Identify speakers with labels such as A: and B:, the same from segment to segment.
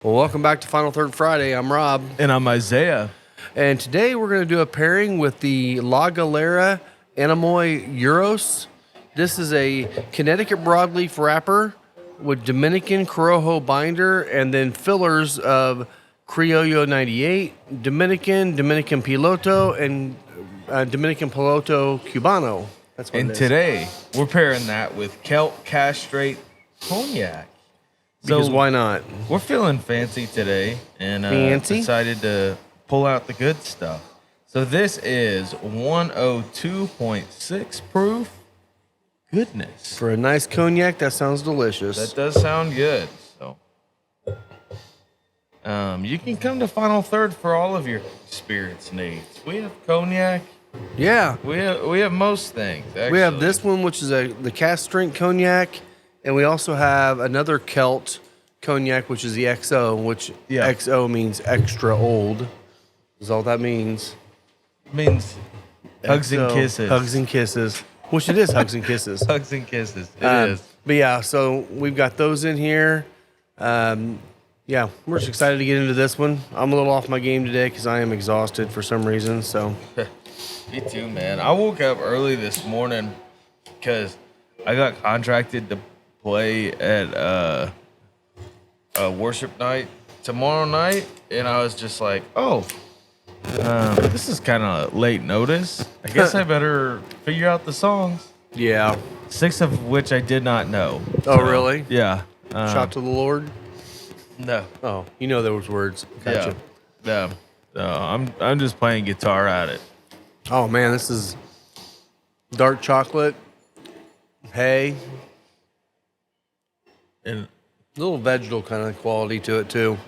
A: Well, welcome back to Final Third Friday. I'm Rob.
B: And I'm Isaiah.
A: And today we're going to do a pairing with the La Galera Anemoi Eurus. This is a Connecticut broadleaf wrapper with Dominican Corojo binder and then fillers of Criollo 98, Dominican Piloto, and Dominican Piloto Cubano. That's what
B: And
A: it is.
B: today, we're pairing that with Kelt Castrate Cognac.
A: Because
B: So
A: why not?
B: we're feeling fancy today and
A: Fancy?
B: decided to pull out the good stuff. So this is 102.6 proof. Goodness.
A: For a nice cognac, that sounds delicious.
B: That does sound good. So you can come to Final Third for all of your spirits needs. We have cognac.
A: Yeah.
B: We have most things, actually.
A: We have this one, which is the Cask strength cognac, and we also have another Kelt cognac, which is the XO, which XO means extra old. Is all that means.
B: Means hugs and
A: XO,
B: kisses.
A: Hugs and kisses. Which it is hugs and kisses.
B: Hugs and kisses. It is.
A: But yeah, so we've got those in here. Yeah, we're just excited to get into this one. I'm a little off my game today because I am exhausted for some reason. So
B: Me too, man. I woke up early this morning because I got contracted to play at a worship night tomorrow night, and I was just like, oh, this is kind of late notice. I guess I better figure out the songs.
A: yeah.
B: 6 of which I did not know.
A: Oh, really?
B: Yeah.
A: Shout to the Lord.
B: No.
A: Oh, you know those words. Gotcha.
B: Yeah. No. I'm just playing guitar at it.
A: Oh man, this is dark chocolate, hay,
B: And
A: a little vegetal kind of quality to it too.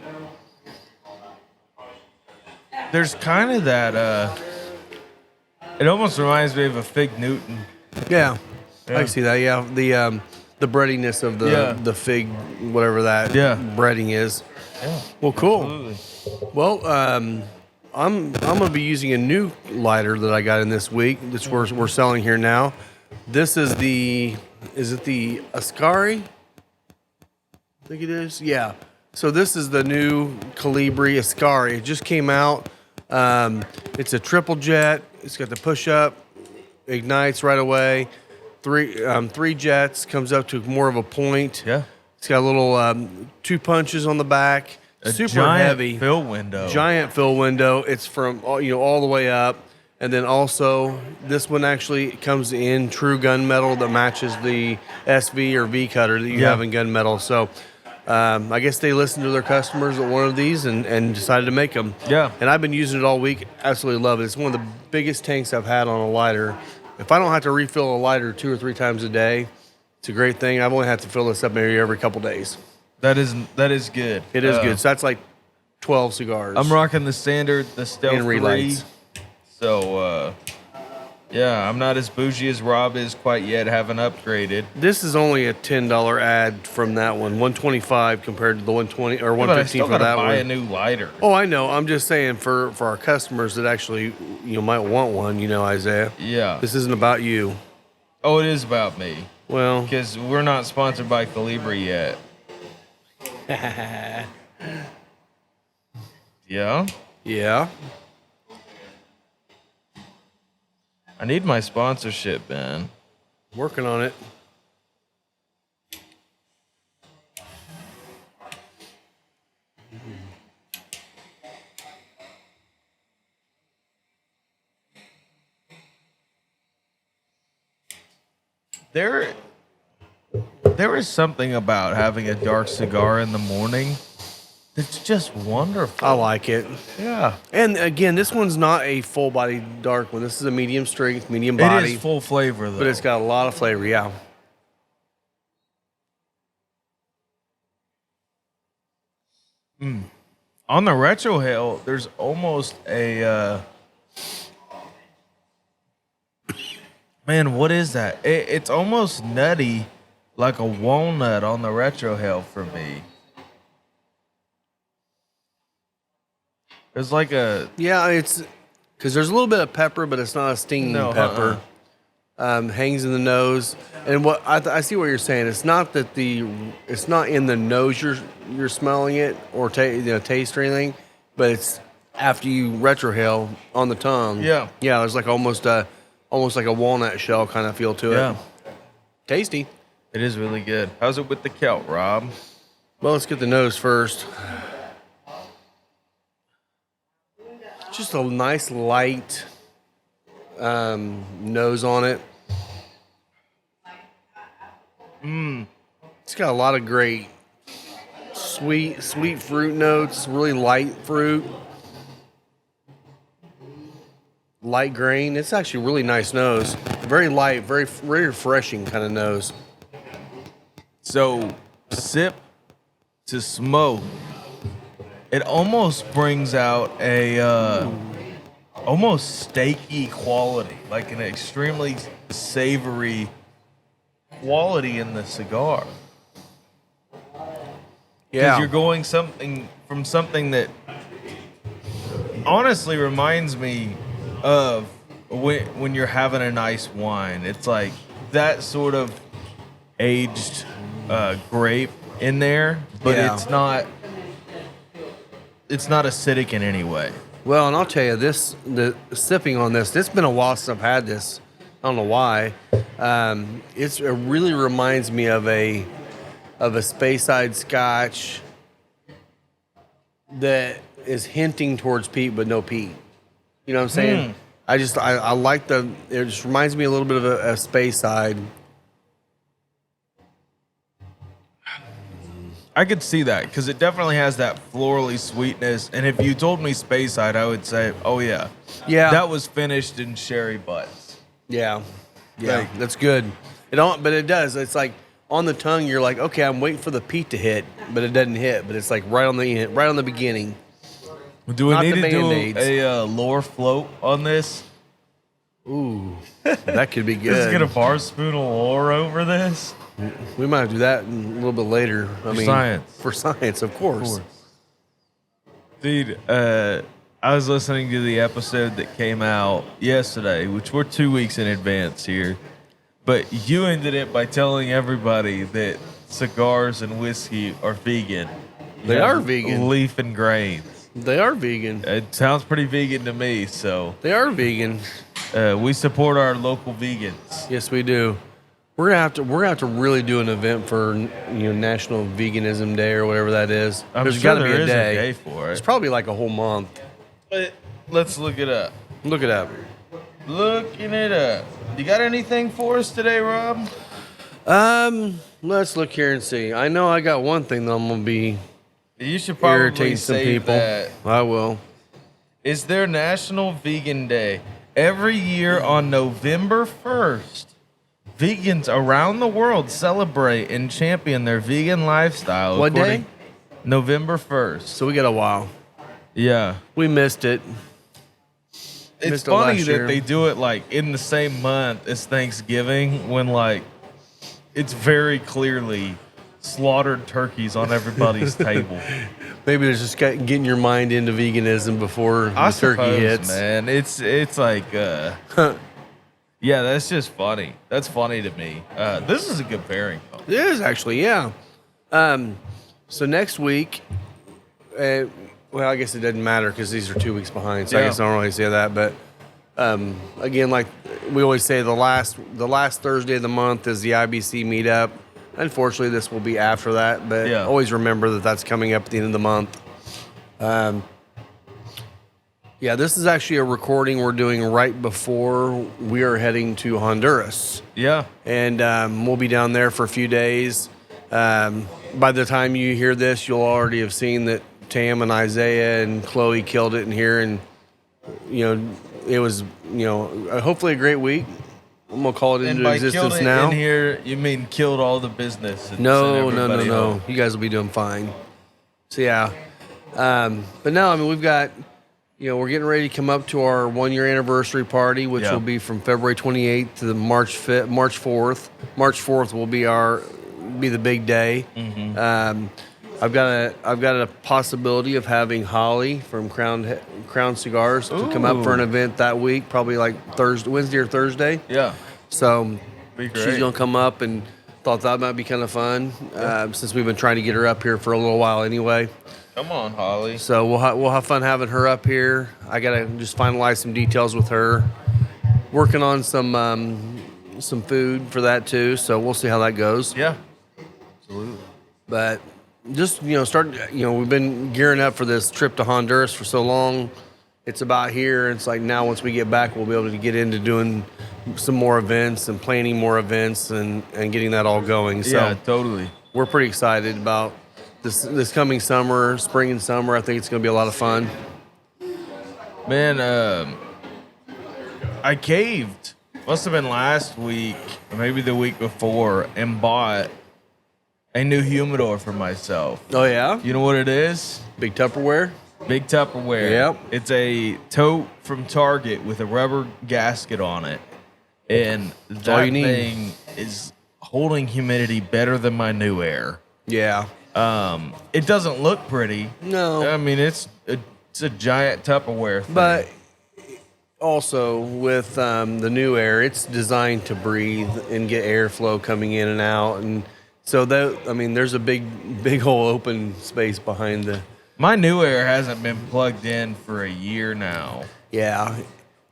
B: there's kind of that. It almost reminds me of a Fig Newton.
A: Yeah, I
B: Yeah.
A: can see that. Yeah, the breadiness of the fig, whatever that breading is.
B: Yeah.
A: Well, cool.
B: Absolutely.
A: Well, I'm gonna be using a new lighter that I got in this week. This we're selling here now. This is the Ascari? I think it is. Yeah. So this is the new Calibri Ascari. It just came out. It's a triple jet. It's got the push up, ignites right away. Three jets, comes up to more of a point.
B: Yeah.
A: It's got a little 2 punches on the back. Super
B: giant
A: heavy.
B: fill window.
A: Giant fill window. It's from all the way up, and then also this one actually comes in true gunmetal that matches the SV or V cutter that you have in gunmetal. So I guess they listened to their customers at one of these and decided to make them.
B: Yeah.
A: And I've been using it all week. Absolutely love it. It's one of the biggest tanks I've had on a lighter. If I don't have to refill a lighter 2 or 3 times a day, it's a great thing. I've only had to fill this up maybe every couple days.
B: That is good.
A: It is good. So that's like 12 cigars.
B: I'm rocking the standard, the Stealth
A: And
B: 3.
A: relights.
B: So yeah, I'm not as bougie as Rob is quite yet. Haven't upgraded.
A: This is only a $10 ad from that one, $125 compared to the $120 or
B: But I
A: $115
B: still
A: for
B: gotta
A: that
B: buy a
A: one.
B: new lighter.
A: Oh, I know. I'm just saying for our customers that actually might want one. Isaiah.
B: Yeah.
A: This isn't about you.
B: Oh, it is about me
A: Well,
B: because we're not sponsored by Calibri yet. Yeah.
A: yeah.
B: I need my sponsorship, man.
A: Working on it.
B: There is something about having a dark cigar in the morning that's just wonderful.
A: I like it.
B: Yeah.
A: And again, this one's not a full body dark one. This is a medium strength, medium body.
B: It is full flavor, though.
A: But it's got a lot of flavor, yeah.
B: On the retro hail, there's almost a man, what is that? It's almost nutty, like a walnut on the retro hail for me. There's like a
A: Yeah, it's because there's a little bit of pepper, but it's not a stinging pepper. hangs in the nose. And what I see what you're saying. It's not that it's not in the nose you're smelling it or taste or anything, but it's after you retrohale on the tongue.
B: Yeah.
A: Yeah, there's like almost like a walnut shell kind of feel to it.
B: Yeah.
A: Tasty.
B: It is really good. How's it with the Kelt, Rob?
A: Well, let's get the nose first. Just a nice light nose on it. It's got a lot of great sweet fruit notes, really light fruit. Light grain. It's actually a really nice nose. Very light, very refreshing kind of nose.
B: So, sip to smoke, it almost brings out a almost steaky quality, like an extremely savory quality in the cigar. Because you're going from something that honestly reminds me of when you're having a nice wine. It's like that sort of aged grape in there, but it's not acidic in any way.
A: Well, and I'll tell you the sipping on this, it's been a while since I've had this. I don't know why. It really reminds me of a Speyside Scotch that is hinting towards peat, but no peat. You know what I'm saying? I like it just reminds me a little bit of a Speyside.
B: I could see that because it definitely has that florally sweetness. And if you told me Speyside, I would say, oh yeah, that was finished in sherry butts.
A: Yeah, that's good. But it does. It's like on the tongue, you're like, okay, I'm waiting for the peat to hit, but it doesn't hit. But it's like right on the beginning.
B: Do we
A: Not
B: need
A: the
B: to do
A: Band-Aids.
B: a lore float on this?
A: Ooh, that could be good.
B: Let's get a bar spoon of lore over this.
A: We might do that a little bit later. For science, of course.
B: Dude, I was listening to the episode that came out yesterday, which we're 2 weeks in advance here. But you ended it by telling everybody that cigars and whiskey are vegan.
A: They are vegan.
B: Leaf and grains.
A: They are vegan.
B: It sounds pretty vegan to me, so.
A: They are vegan.
B: We support our local vegans.
A: Yes, we do. We're gonna have to really do an event for National Veganism Day or whatever that is.
B: There's
A: got to
B: sure
A: be
B: there
A: a
B: is
A: day.
B: day for it.
A: It's probably like a whole month.
B: Let's look it up.
A: Look it up.
B: Looking it up. You got anything for us today, Rob?
A: Let's look here and see. I know I got one thing that I'm gonna be
B: You should probably
A: irritating some
B: save
A: people.
B: that.
A: I will.
B: It's their National Vegan Day. Every year on November 1st, vegans around the world celebrate and champion their vegan lifestyle.
A: What day?
B: November 1st.
A: So we got a while.
B: Yeah.
A: We missed it.
B: It's
A: Missed it
B: funny
A: last
B: that
A: year.
B: they do it like in the same month as Thanksgiving when like it's very clearly slaughtered turkeys on everybody's table.
A: Maybe it's just getting your mind into veganism before the
B: I
A: turkey
B: suppose,
A: hits.
B: man. It's like yeah, that's just funny. That's funny to me. This is a good pairing, though.
A: It is actually, yeah. So next week, well, I guess it doesn't matter because these are 2 weeks behind. So I
B: Yeah.
A: guess I don't really say that. But again, like we always say, the last Thursday of the month is the IBC meetup. Unfortunately, this will be after that, but
B: Yeah.
A: always remember that that's coming up at the end of the month. Yeah, this is actually a recording we're doing right before we are heading to Honduras.
B: Yeah.
A: And we'll be down there for a few days. By the time you hear this, you'll already have seen that Tam and Isaiah and Chloe killed it in here. And, it was, hopefully a great week. I'm going to call it
B: And
A: into
B: by
A: existence
B: killed it
A: now.
B: in here, you mean killed all the business? And
A: No.
B: sent everybody home.
A: You guys will be doing fine. So, yeah. But no, I mean, we've got, we're getting ready to come up to our 1 year anniversary party, which will be from February 28th to the March 4th. March 4th will be the big day.
B: Mm-hmm.
A: I've got a possibility of having Holly from Crown Cigars to come up for an event that week, probably like Wednesday or Thursday.
B: Yeah.
A: So
B: Be great.
A: she's gonna come up, and thought that might be kind of fun since we've been trying to get her up here for a little while anyway.
B: Come on, Holly.
A: So we'll have fun having her up here. I gotta just finalize some details with her. Working on some food for that too. So we'll see how that goes.
B: Yeah. Absolutely.
A: But just we've been gearing up for this trip to Honduras for so long. It's about here. It's like now once we get back, we'll be able to get into doing some more events and planning more events and getting that all going. So
B: Yeah, totally.
A: we're pretty excited about this coming summer, spring and summer. I think it's going to be a lot of fun.
B: Man, I caved. Must have been last week, or maybe the week before, and bought a new humidor for myself.
A: Oh, yeah?
B: You know what it is?
A: Big Tupperware?
B: Big Tupperware.
A: Yep.
B: It's a tote from Target with a rubber gasket on it. And
A: all
B: that
A: you need.
B: thing is holding humidity better than my new air.
A: Yeah.
B: It doesn't look pretty.
A: No.
B: I mean, it's a giant Tupperware thing.
A: But also with the new air, it's designed to breathe and get airflow coming in and out. And so there's a big whole open space behind the...
B: My new air hasn't been plugged in for a year now.
A: Yeah.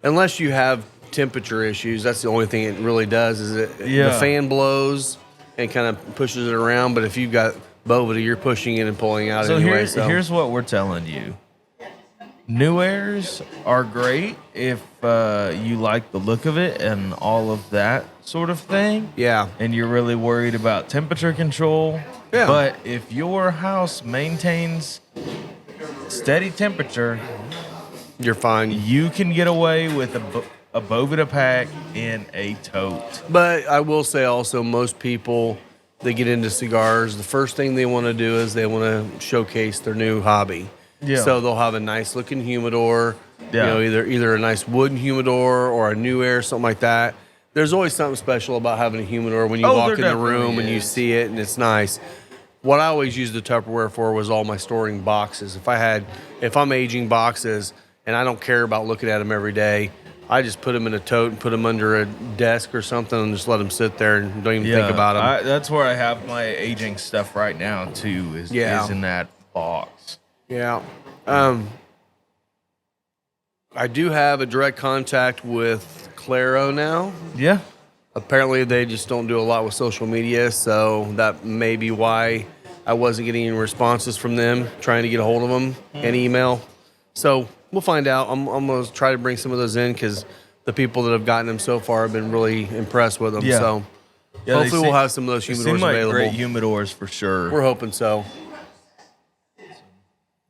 A: Unless you have temperature issues, that's the only thing it really does is the fan blows and kind of pushes it around. But if you've got Bovida, you're pushing it and pulling out
B: So
A: anyway.
B: here's what we're telling you. New airs are great if you like the look of it and all of that sort of thing.
A: Yeah.
B: And you're really worried about temperature control.
A: Yeah.
B: But if your house maintains steady temperature,
A: You're fine.
B: you can get away with a Bovida pack in a tote.
A: But I will say also, most people that get into cigars, the first thing they want to do is they want to showcase their new hobby.
B: Yeah.
A: So they'll have a nice looking humidor,
B: Yeah.
A: either a nice wooden humidor or a new air, something like that. There's always something special about having a humidor when you walk in the room and you see it and it's nice. What I always used the Tupperware for was all my storing boxes. If I'm aging boxes and I don't care about looking at them every day, I just put them in a tote and put them under a desk or something and just let them sit there and don't even think about them.
B: That's where I have my aging stuff right now too. Is in that box.
A: Yeah. I do have a direct contact with Claro now.
B: Yeah.
A: Apparently, they just don't do a lot with social media, so that may be why I wasn't getting any responses from them, trying to get a hold of them and email. So we'll find out. I'm going to try to bring some of those in because the people that have gotten them so far have been really impressed with them.
B: Yeah.
A: So
B: Yeah,
A: hopefully we'll have some of those
B: They
A: humidors
B: seem like
A: available.
B: great humidors for sure.
A: We're hoping so.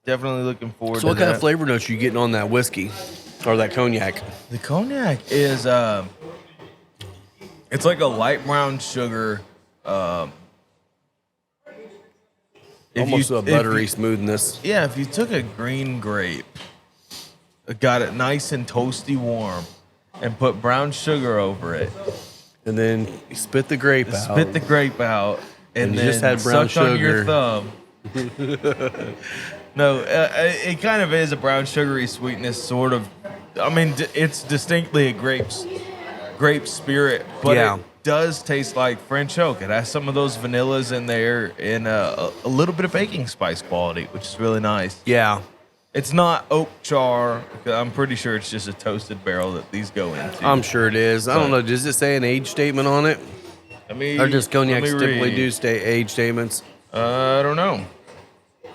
B: Definitely looking forward
A: So what
B: to
A: kind
B: that.
A: of flavor notes are you getting on that whiskey or that cognac?
B: The cognac is it's like a light brown sugar.
A: Almost a buttery smoothness.
B: Yeah, if you took a green grape, got it nice and toasty warm, and put brown sugar over it,
A: And then you spit the grape out.
B: spit the grape out, and
A: you
B: then
A: just had brown
B: suck on your
A: sugar.
B: thumb. No, it kind of is a brown sugary sweetness, sort of. I mean, it's distinctly a grape spirit, but
A: Yeah.
B: it does taste like French oak. It has some of those vanillas in there and a little bit of baking spice quality, which is really nice.
A: Yeah.
B: It's not oak char. I'm pretty sure it's just a toasted barrel that these go into.
A: I'm sure it is. I don't know. Does it say an age statement on it? Or does cognac typically do age statements?
B: I don't know.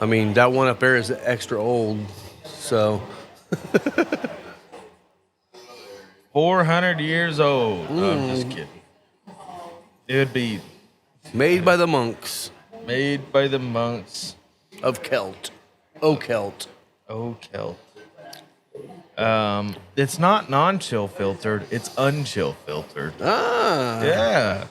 A: I mean, that one up there is extra old. So,
B: 400 years old. I'm just kidding. It would be
A: made by the monks
B: made by the monks.
A: of Kelt. Oh, Kelt.
B: Oh, Kelt. It's not non-chill filtered. It's unchill filtered.
A: Ah.
B: Yeah.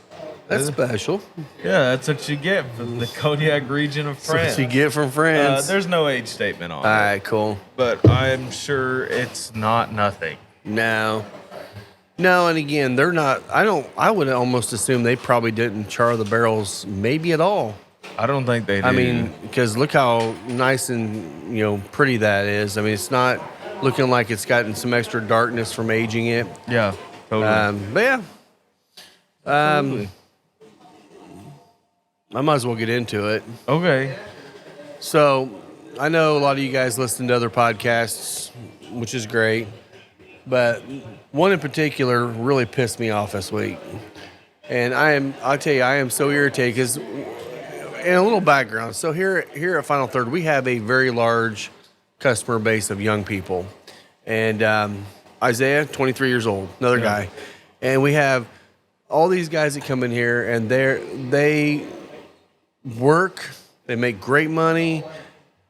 A: That's special.
B: Yeah, that's what you get from the cognac region of
A: That's
B: France.
A: what you get from France.
B: There's no age statement on
A: All
B: it,
A: right, cool.
B: but I'm sure it's not nothing.
A: No. No, and again, they're not. I would almost assume they probably didn't char the barrels maybe at all.
B: I don't think they do.
A: I mean, because look how nice and pretty that is. I mean, it's not looking like it's gotten some extra darkness from aging it.
B: yeah, totally.
A: But yeah,
B: Absolutely.
A: I might as well get into it.
B: Okay.
A: So, I know a lot of you guys listen to other podcasts, which is great, but one in particular really pissed me off this week. And I'll tell you, I am so irritated because, and a little background. So here at Final Third, we have a very large customer base of young people. And Isaiah, 23 years old, another guy. And we have all these guys that come in here and they work, they make great money.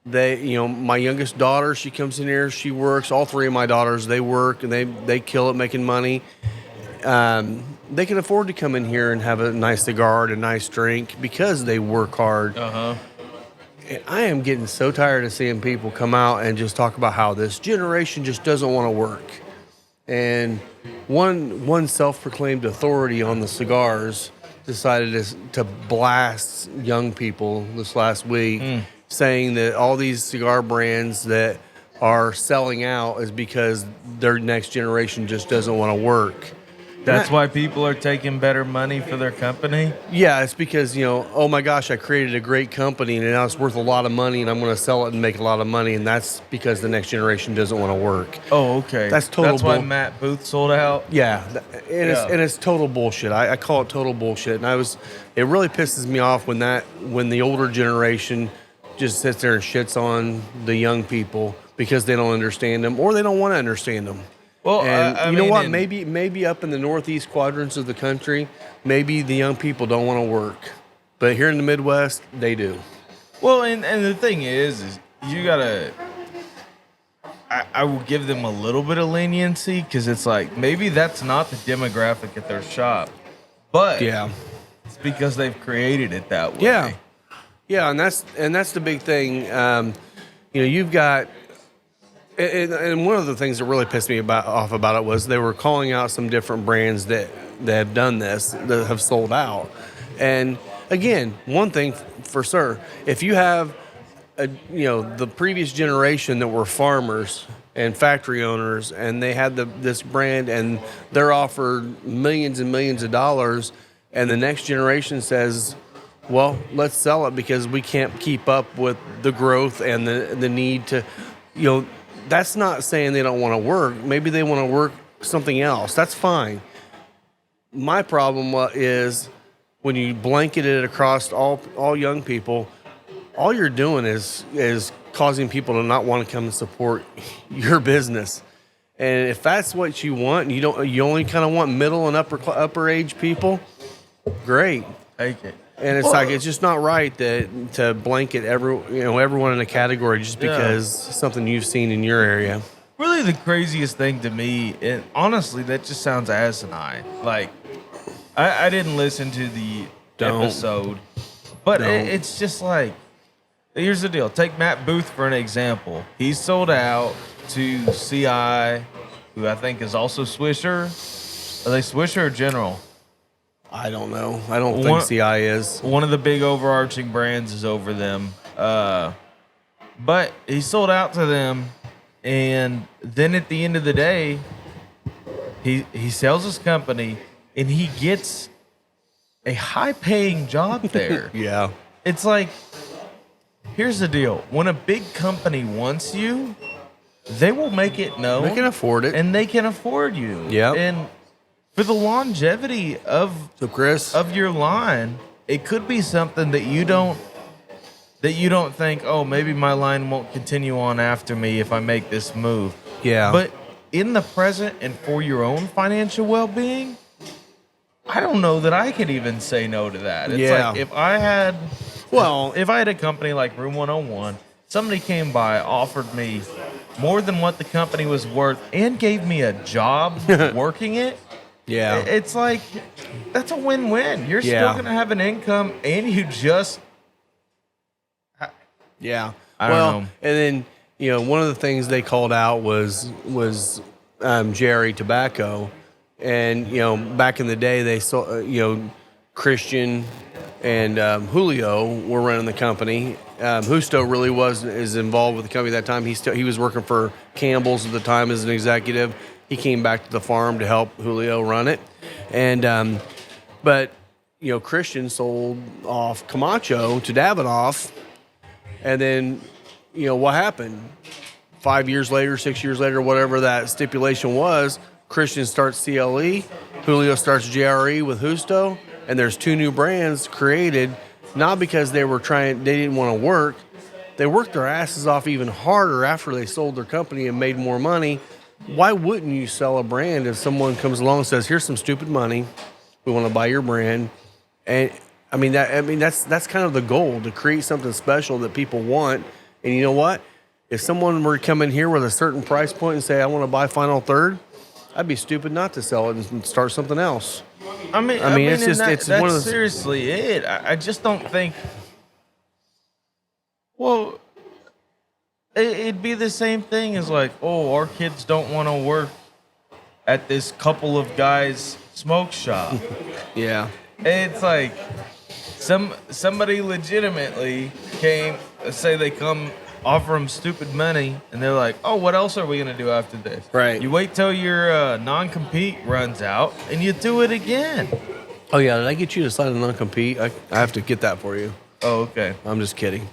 A: My youngest daughter, she comes in here, she works. All three of my daughters, they work and they kill it making money. They can afford to come in here and have a nice cigar and a nice drink because they work hard. And I am getting so tired of seeing people come out and just talk about how this generation just doesn't want to work. And one self-proclaimed authority on the cigars decided to blast young people this last week, saying that all these cigar brands that are selling out is because their next generation just doesn't want to work.
B: That's why people are taking better money for their company?
A: Yeah, it's because, oh my gosh, I created a great company and now it's worth a lot of money and I'm going to sell it and make a lot of money, and that's because the next generation doesn't want to work.
B: Oh, okay.
A: That's total
B: That's why Matt Booth sold out?
A: Yeah, it's total bullshit. I call it total bullshit. And it really pisses me off when the older generation just sits there and shits on the young people because they don't understand them or they don't want to understand them.
B: Well,
A: and you know what? Maybe up in the northeast quadrants of the country, maybe the young people don't want to work, but here in the Midwest, they do.
B: Well, and the thing is you gotta. I will give them a little bit of leniency because it's like maybe that's not the demographic at their shop, but it's because they've created it that way.
A: Yeah, and that's the big thing. You've got. And one of the things that really pissed me off about it was they were calling out some different brands that have done this, that have sold out. And again, one thing for sure, if you have the previous generation that were farmers and factory owners, and they had this brand and they're offered millions and millions of dollars, and the next generation says, well, let's sell it because we can't keep up with the growth and the need to, that's not saying they don't want to work. Maybe they want to work something else. That's fine. My problem is when you blanket it across all young people, all you're doing is causing people to not want to come and support your business. And if that's what you want, and you only kind of want middle and upper age people, great.
B: Take it.
A: And it's it's just not right to blanket everyone in a category just because something you've seen in your area.
B: Really, the craziest thing to me, and honestly, that just sounds asinine. Like, I didn't listen to the episode, but it's just like, here's the deal. Take Matt Booth for an example. He sold out to CI, who I think is also Swisher. Are they Swisher or General?
A: I don't know. I don't think CI is.
B: One of the big overarching brands is over them. But he sold out to them, and then at the end of the day, he sells his company, and he gets a high-paying job there.
A: Yeah.
B: It's like, here's the deal. When a big company wants you, they will make it known.
A: They can afford it.
B: And they can afford you.
A: Yeah.
B: And for the longevity of your line, it could be something that you don't think, oh, maybe my line won't continue on after me if I make this move.
A: Yeah.
B: But in the present and for your own financial well-being, I don't know that I could even say no to that. It's like if I had a company like Room 101, somebody came by, offered me more than what the company was worth, and gave me a job working it.
A: Yeah.
B: It's like, that's a win-win. You're still going to have an income, and you just...
A: Yeah.
B: I don't know.
A: And then, one of the things they called out was Jerry Tobacco. And, back in the day, they saw, Christian and Julio were running the company. Justo really is involved with the company at that time. He was working for Campbell's at the time as an executive. He came back to the farm to help Julio run it. And But, Christian sold off Camacho to Davidoff. And then, what happened? 5 years later, 6 years later, whatever that stipulation was, Christian starts CLE, Julio starts JRE with Justo, and there's 2 new brands created, not because they didn't want to work. They worked their asses off even harder after they sold their company and made more money. Why wouldn't you sell a brand if someone comes along and says, here's some stupid money, we want to buy your brand? And that's kind of the goal, to create something special that people want. And you know what? If someone were to come in here with a certain price point and say, I want to buy Final Third, I'd be stupid not to sell it and start something else.
B: I mean,
A: it's one of those.
B: Seriously it. I just don't think. Well, it'd be the same thing as like, oh, our kids don't want to work at this couple of guys' smoke shop.
A: Yeah.
B: It's like somebody legitimately came, say they come offer them stupid money, and they're like, oh, what else are we going to do after this?
A: Right.
B: You wait till your non-compete runs out, and you do it again.
A: Oh, yeah. Did I get you to sign a non-compete? I have to get that for you.
B: Oh, okay.
A: I'm just kidding.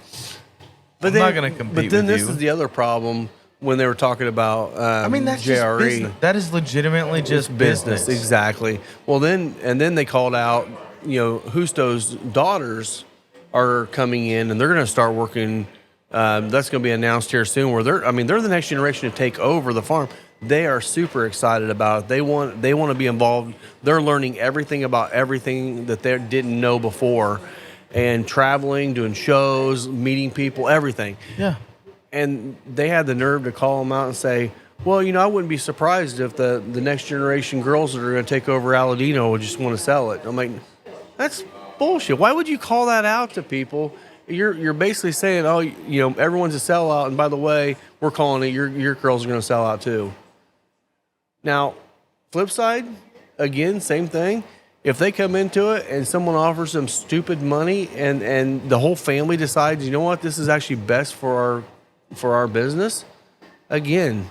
B: I'm not going to compete with you.
A: But then this is the other problem when they were talking about
B: that's
A: JRE.
B: just business. That is legitimately just business.
A: Exactly. Well, then they called out, Justo's daughters are coming in, and they're going to start working. That's going to be announced here soon. Where they're the next generation to take over the farm. They are super excited about it. They want to be involved. They're learning everything about everything that they didn't know before, and traveling, doing shows, meeting people, everything.
B: Yeah.
A: And they had the nerve to call them out and say, well, I wouldn't be surprised if the next generation girls that are going to take over Aladino would just want to sell it. I'm like, that's bullshit. Why would you call that out to people? You're basically saying, oh, everyone's a sellout, and by the way, we're calling it your girls are going to sell out too. Now, flip side, again, same thing. If they come into it and someone offers them stupid money, and the whole family decides, you know what, this is actually best for our business, again,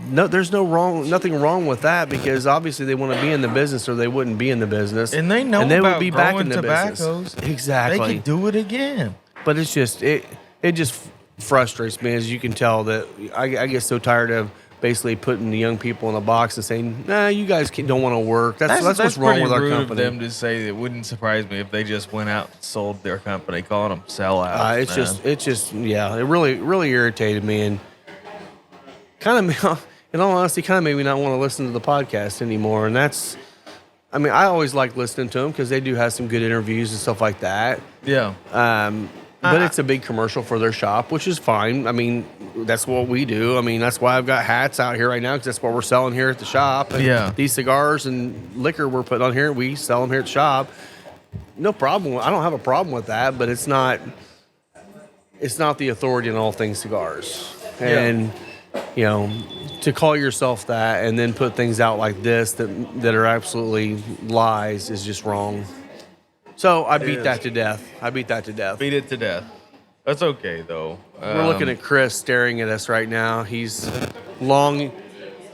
A: no, there's nothing wrong with that, because obviously they want to be in the business, or they wouldn't be in the business,
B: and they know
A: and they
B: about
A: would be back in
B: growing
A: the
B: tobaccos.
A: business. Exactly,
B: they could do it again.
A: But it's just it just frustrates me, as you can tell, that I get so tired of basically putting the young people in a box and saying, nah, you guys don't want to work. That's what's wrong with our
B: rude
A: company.
B: Of them to say. It wouldn't surprise me if they just went out and sold their company, calling them sellouts.
A: It's just yeah, it really irritated me, and kind of, in all honesty, kind of made me not want to listen to the podcast anymore. And that's, I always like listening to them because they do have some good interviews and stuff like that.
B: Yeah.
A: But it's a big commercial for their shop, which is fine. That's what we do. That's why I've got hats out here right now, because that's what we're selling here at the shop. And
B: yeah.
A: These cigars and liquor we're putting on here, we sell them here at the shop. No problem. I don't have a problem with that, but it's not the authority in all things cigars. And, to call yourself that and then put things out like this that are absolutely lies is just wrong. So I beat that to death. Beat it to death.
B: That's okay, though.
A: We're looking at Chris staring at us right now. He's longing.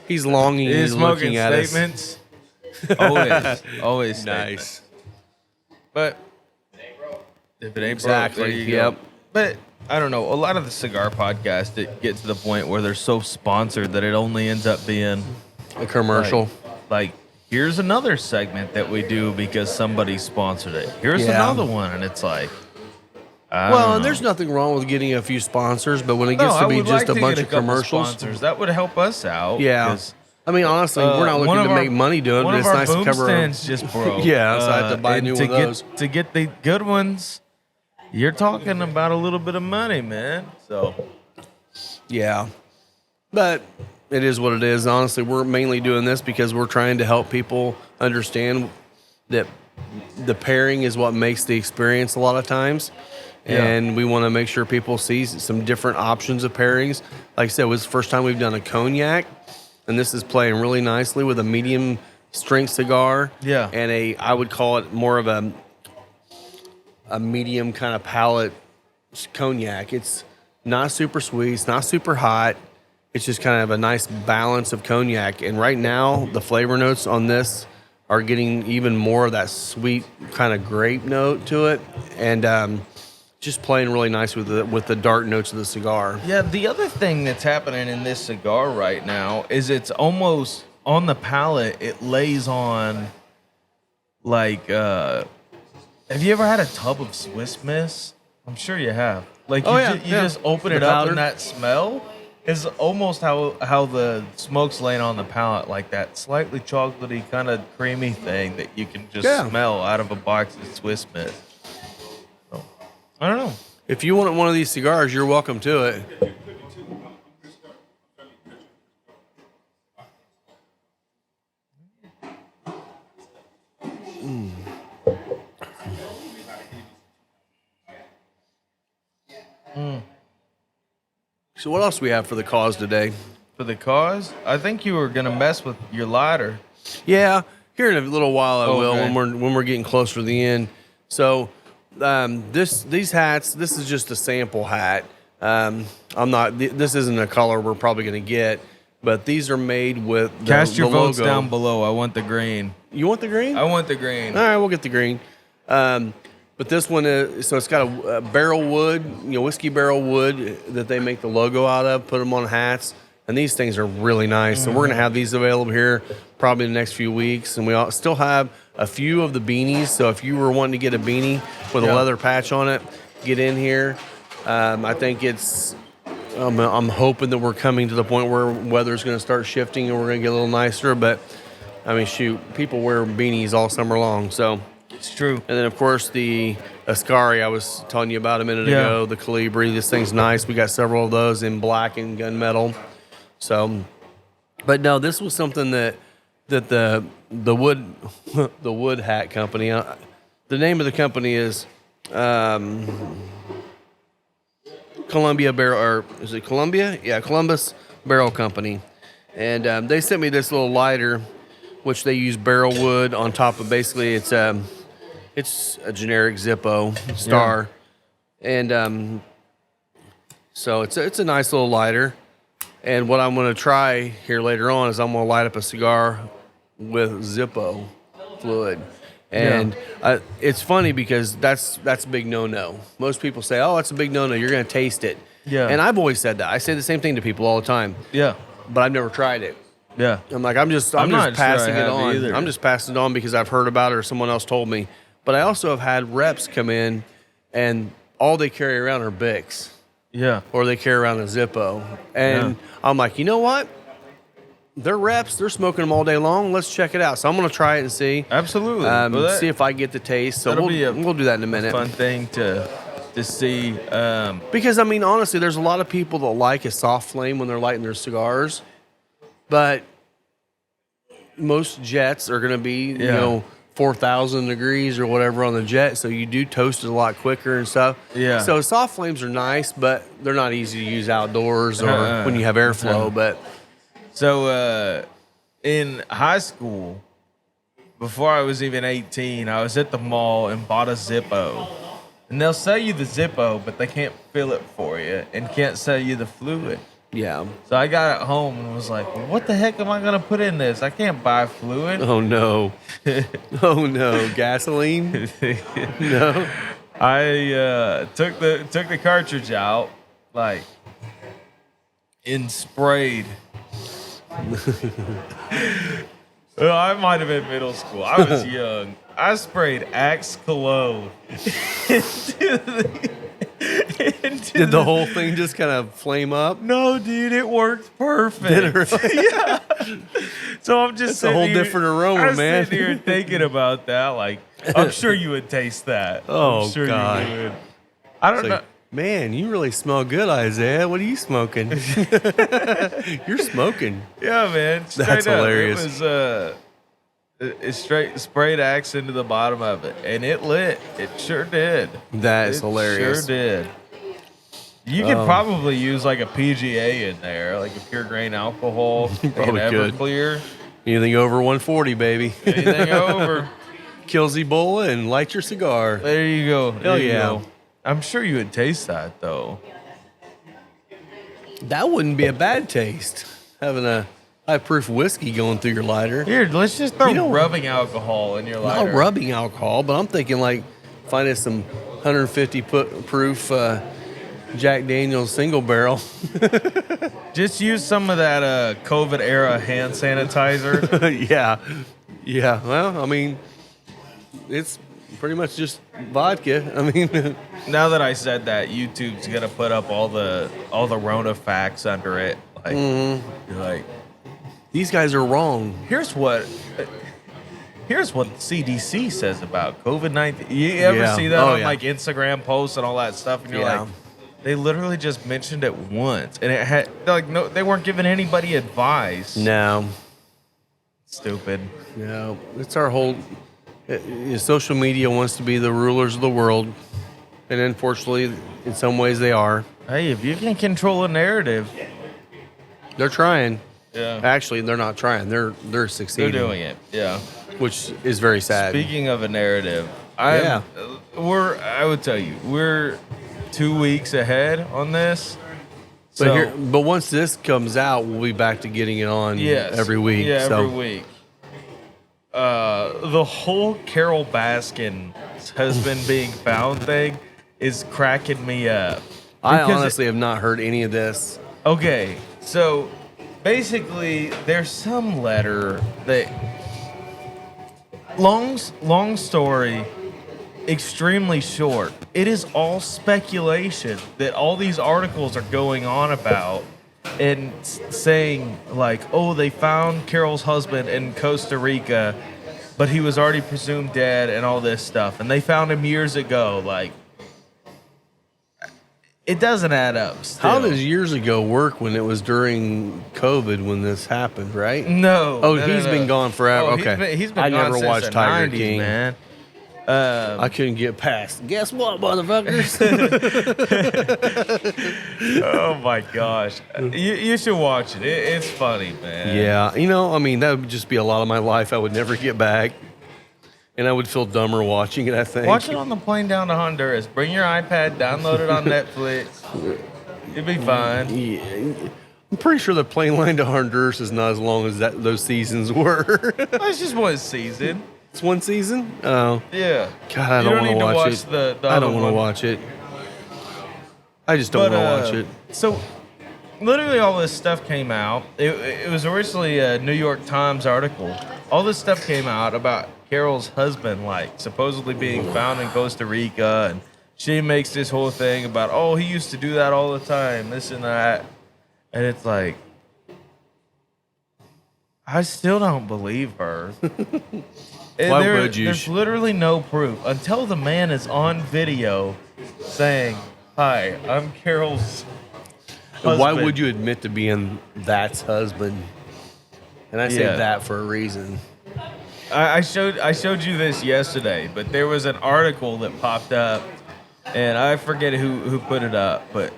A: He's looking at
B: statements. Always
A: nice.
B: Statements. But if it ain't
A: exactly,
B: broke, there you go. But I don't know. A lot of the cigar podcasts that get to the point where they're so sponsored that it only ends up being
A: a commercial.
B: Like here's another segment that we do because somebody sponsored it. Here's another one, and it's like.
A: And there's nothing wrong with getting a few sponsors, but when it gets to be just a bunch of commercials,
B: sponsors, that would help us out.
A: Yeah. Honestly, we're not looking to make money doing it, but it's nice to cover
B: our stands just broke.
A: Yeah, so I had to buy new one of those.
B: To get the good ones, you're talking about a little bit of money, man. So,
A: yeah. But it is what it is. Honestly, we're mainly doing this because we're trying to help people understand that the pairing is what makes the experience a lot of times. Yeah. And we want to make sure people see some different options of pairings. Like I said, it was the first time we've done a cognac, and this is playing really nicely with a medium strength cigar.
B: Yeah.
A: And I would call it more of a medium kind of palate cognac. It's not super sweet, it's not super hot. It's just kind of a nice balance of cognac. And right now, the flavor notes on this are getting even more of that sweet kind of grape note to it, and just playing really nice with the dark notes of the cigar.
B: Yeah, the other thing that's happening in this cigar right now is it's almost on the palate. It lays on like. Have you ever had a tub of Swiss Miss? I'm sure you have. Like you just open it up and that smell is almost how the smoke's laying on the palate, like that slightly chocolatey kind of creamy thing that you can just smell out of a box of Swiss Miss. So, I don't know.
A: If you want one of these cigars, you're welcome to it. So what else do we have for the cause today?
B: For the cause, I think you were gonna mess with your lighter.
A: Yeah, here in a little while I will when we're getting closer to the end. So these hats, this is just a sample hat. This isn't a color we're probably gonna get, but these are made with
B: Cast your votes
A: logo
B: down below. I want the green.
A: You want the green?
B: I want the green.
A: All right, we'll get the green. But this one is, so it's got a barrel wood, whiskey barrel wood that they make the logo out of, put them on hats. And these things are really nice. So we're going to have these available here probably in the next few weeks. And we still have a few of the beanies. So if you were wanting to get a beanie with a leather patch on it, get in here. I think I'm hoping that we're coming to the point where weather's going to start shifting and we're going to get a little nicer. But, I mean, shoot, people wear beanies all summer long. So
B: it's true.
A: And then, of course, the Ascari I was telling you about a minute ago, the Calibri. This thing's nice. We got several of those in black and gunmetal. So, but no, this was something that the wood the wood hat company. The name of the company is Columbia Barrel, or is it Columbia? Yeah, Columbus Barrel Company. And they sent me this little lighter, which they use barrel wood on top of. Basically, it's a generic Zippo star, and so it's a nice little lighter. And what I'm going to try here later on is I'm going to light up a cigar with Zippo fluid. And it's funny because that's a big no-no. Most people say, oh, that's a big no-no. You're going to taste it.
B: Yeah.
A: And I've always said that. I say the same thing to people all the time.
B: Yeah.
A: But I've never tried it.
B: Yeah.
A: I'm like, I'm just passing it on. Either. I'm just passing it on because I've heard about it or someone else told me. But I also have had reps come in and all they carry around are Bics.
B: Yeah.
A: Or they carry around a Zippo. And I'm like, you know what? They're reps. They're smoking them all day long. Let's check it out. So I'm going to try it and see.
B: Absolutely.
A: See if I get the taste. So we'll do that in a minute.
B: Fun thing to see.
A: Because, I mean, honestly, there's a lot of people that like a soft flame when they're lighting their cigars. But most jets are going to be, 4,000 degrees or whatever on the jet. So you do toast it a lot quicker and stuff.
B: Yeah.
A: So soft flames are nice, but they're not easy to use outdoors or when you have airflow. But
B: so in high school, before I was even 18, I was at the mall and bought a Zippo. And they'll sell you the Zippo, but they can't fill it for you and can't sell you the fluid.
A: yeah.
B: So I got it home and was like, well, what the heck am I going to put in this? I can't buy fluid.
A: Oh, no. Oh, no. Gasoline? No.
B: I took the cartridge out, and sprayed. Well, I might have been middle school. I was young. I sprayed Axe cologne
A: Did the whole thing just kind of flame up?
B: No, dude, it worked perfect.
A: Did it really?
B: Yeah. So I'm just
A: a whole different aroma,
B: I'm
A: man.
B: sitting here thinking about that. Like, I'm sure you would taste that.
A: Oh,
B: I'm sure
A: God.
B: You would. I don't know.
A: Man, you really smell good, Isaiah. What are you smoking? You're smoking.
B: Yeah, man.
A: That's hilarious.
B: It was it's straight sprayed Axe into the bottom of it, and it lit. It sure did.
A: That is hilarious.
B: Sure did. You could probably use like a PGA in there, like a pure grain alcohol,
A: Probably
B: and
A: could.
B: Everclear.
A: Anything over 140, baby.
B: Anything over.
A: Kills Ebola and light your cigar.
B: There you go.
A: Hell yeah.
B: Go. I'm sure you would taste that though.
A: That wouldn't be a bad taste. Having a high proof whiskey going through your lighter.
B: Here, let's just throw
A: You know-
B: rubbing alcohol in your lighter.
A: Not rubbing alcohol, but I'm thinking like finding some 150 proof Jack Daniel's single barrel.
B: Just use some of that COVID era hand sanitizer.
A: Yeah. Well, I mean, it's pretty much just vodka. I mean,
B: Now that I said that, YouTube's gonna put up all the Rona facts under it. Like, you're like,
A: these guys are wrong.
B: here's what the CDC says about COVID-19. You ever
A: Yeah.
B: see that
A: Oh,
B: on
A: yeah.
B: like Instagram posts and all that stuff? And you're
A: Yeah.
B: like, they literally just mentioned it once, and it had like no, they weren't giving anybody advice.
A: No,
B: Stupid.
A: it's our whole. Social media wants to be the rulers of the world, and unfortunately, in some ways, they are.
B: Hey, if you can control a narrative,
A: They're trying.
B: yeah,
A: Actually, they're not trying. They're
B: they're
A: succeeding.
B: doing it. Yeah.
A: Which is very sad.
B: Speaking of a narrative,
A: Yeah.
B: I would tell you, we're 2 weeks ahead on this.
A: But once this comes out, we'll be back to getting it on every week.
B: Yeah,
A: so.
B: every week. The whole Carol Baskin husband being found thing is cracking me up.
A: I
B: Because
A: honestly have not heard any of this.
B: Okay, so basically, there's some letter that long story, extremely short. It is all speculation that all these articles are going on about and saying like, oh, they found Carol's husband in Costa Rica, but he was already presumed dead and all this stuff, and they found him years ago. Like, it doesn't add up. Still.
A: How does years ago work when it was during COVID when this happened, right?
B: No.
A: Oh,
B: no,
A: he's
B: no.
A: been gone forever.
B: Oh,
A: Okay.
B: He's been
A: I
B: gone
A: never
B: since
A: watched
B: the
A: Tiger
B: 90s,
A: King.
B: man.
A: I couldn't get past. Guess what, motherfuckers?
B: Oh my gosh, you should watch it. It's funny, man.
A: Yeah, I mean, that would just be a lot of my life I would never get back. And I would feel dumber watching it, I think.
B: Watch it on the plane down to Honduras. Bring your iPad, download it on Netflix. It'd be fine.
A: Yeah. I'm pretty sure the plane line to Honduras is not as long as those seasons were.
B: It's just one season.
A: It's one season? Oh.
B: Yeah.
A: God, I
B: You
A: don't
B: need
A: want
B: to
A: to watch
B: watch
A: it.
B: the
A: I don't
B: other
A: want to
B: one.
A: watch it. I just don't want to watch it.
B: So, literally, all this stuff came out. It was originally a New York Times article. All this stuff came out about Carol's husband, like supposedly being found in Costa Rica, and she makes this whole thing about, oh, he used to do that all the time, this and that, and it's like, I still don't believe her.
A: Why would you?
B: There's literally no proof until the man is on video saying, "Hi, I'm Carol's husband."
A: Why would you admit to being that's husband? And I say
B: Yeah.
A: that for a reason.
B: I showed you this yesterday, but there was an article that popped up, and I forget who put it up, but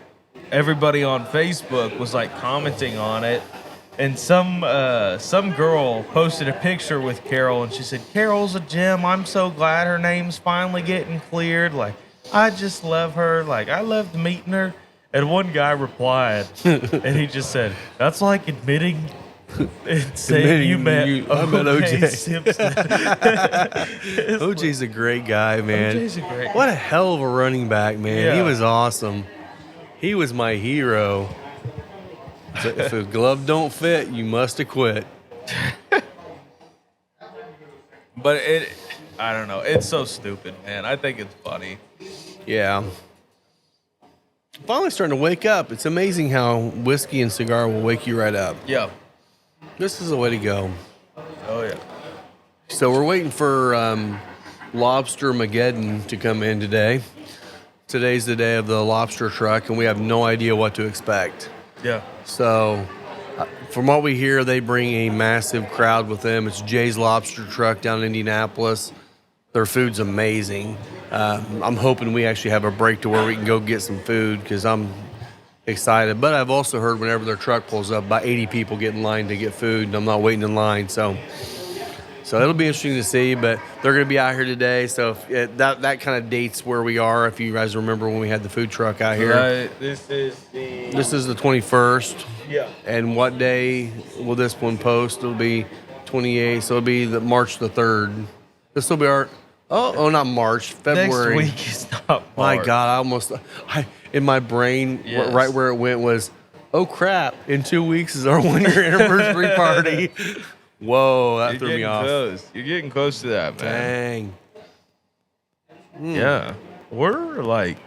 B: everybody on Facebook was like commenting on it, and some girl posted a picture with Carol, and she said, "Carol's a gem. I'm so glad her name's finally getting cleared. Like, I just love her. Like, I loved meeting her." And one guy replied, and he just said, "That's like admitting." And saying you met
A: I met
B: O.J.
A: OJ.
B: Simpson.
A: OJ's a great guy, man.
B: OJ's a great
A: What a hell of a running back, man.
B: Yeah.
A: He was awesome. He was my hero. So if a glove don't fit, you must have quit.
B: But I don't know. It's so stupid, man. I think it's funny.
A: Yeah. Finally starting to wake up. It's amazing how whiskey and cigar will wake you right up.
B: Yeah.
A: This is the way to go.
B: Oh, yeah.
A: So we're waiting for Lobster Mageddon to come in today. Today's the day of the lobster truck, and we have no idea what to expect.
B: Yeah.
A: So, from what we hear, they bring a massive crowd with them. It's Jay's Lobster Truck down in Indianapolis. Their food's amazing. I'm hoping we actually have a break to where we can go get some food because I'm excited. But I've also heard whenever their truck pulls up, about 80 people get in line to get food, and I'm not waiting in line. So, So it'll be interesting to see, but they're going to be out here today. So that kind of dates where we are. If you guys remember when we had the food truck out here.
B: Right. This is
A: the 21st.
B: Yeah.
A: And what day will this one post? It'll be 28th. So it'll be March the 3rd. This will be our. Oh, not March. February.
B: Next week is not March.
A: My God, in my brain,
B: Yes.
A: right where it went was, oh crap! In 2 weeks is our 1 year anniversary party. Whoa, that threw me off.
B: Close. You're getting close to that, man.
A: Dang.
B: Yeah. We're like,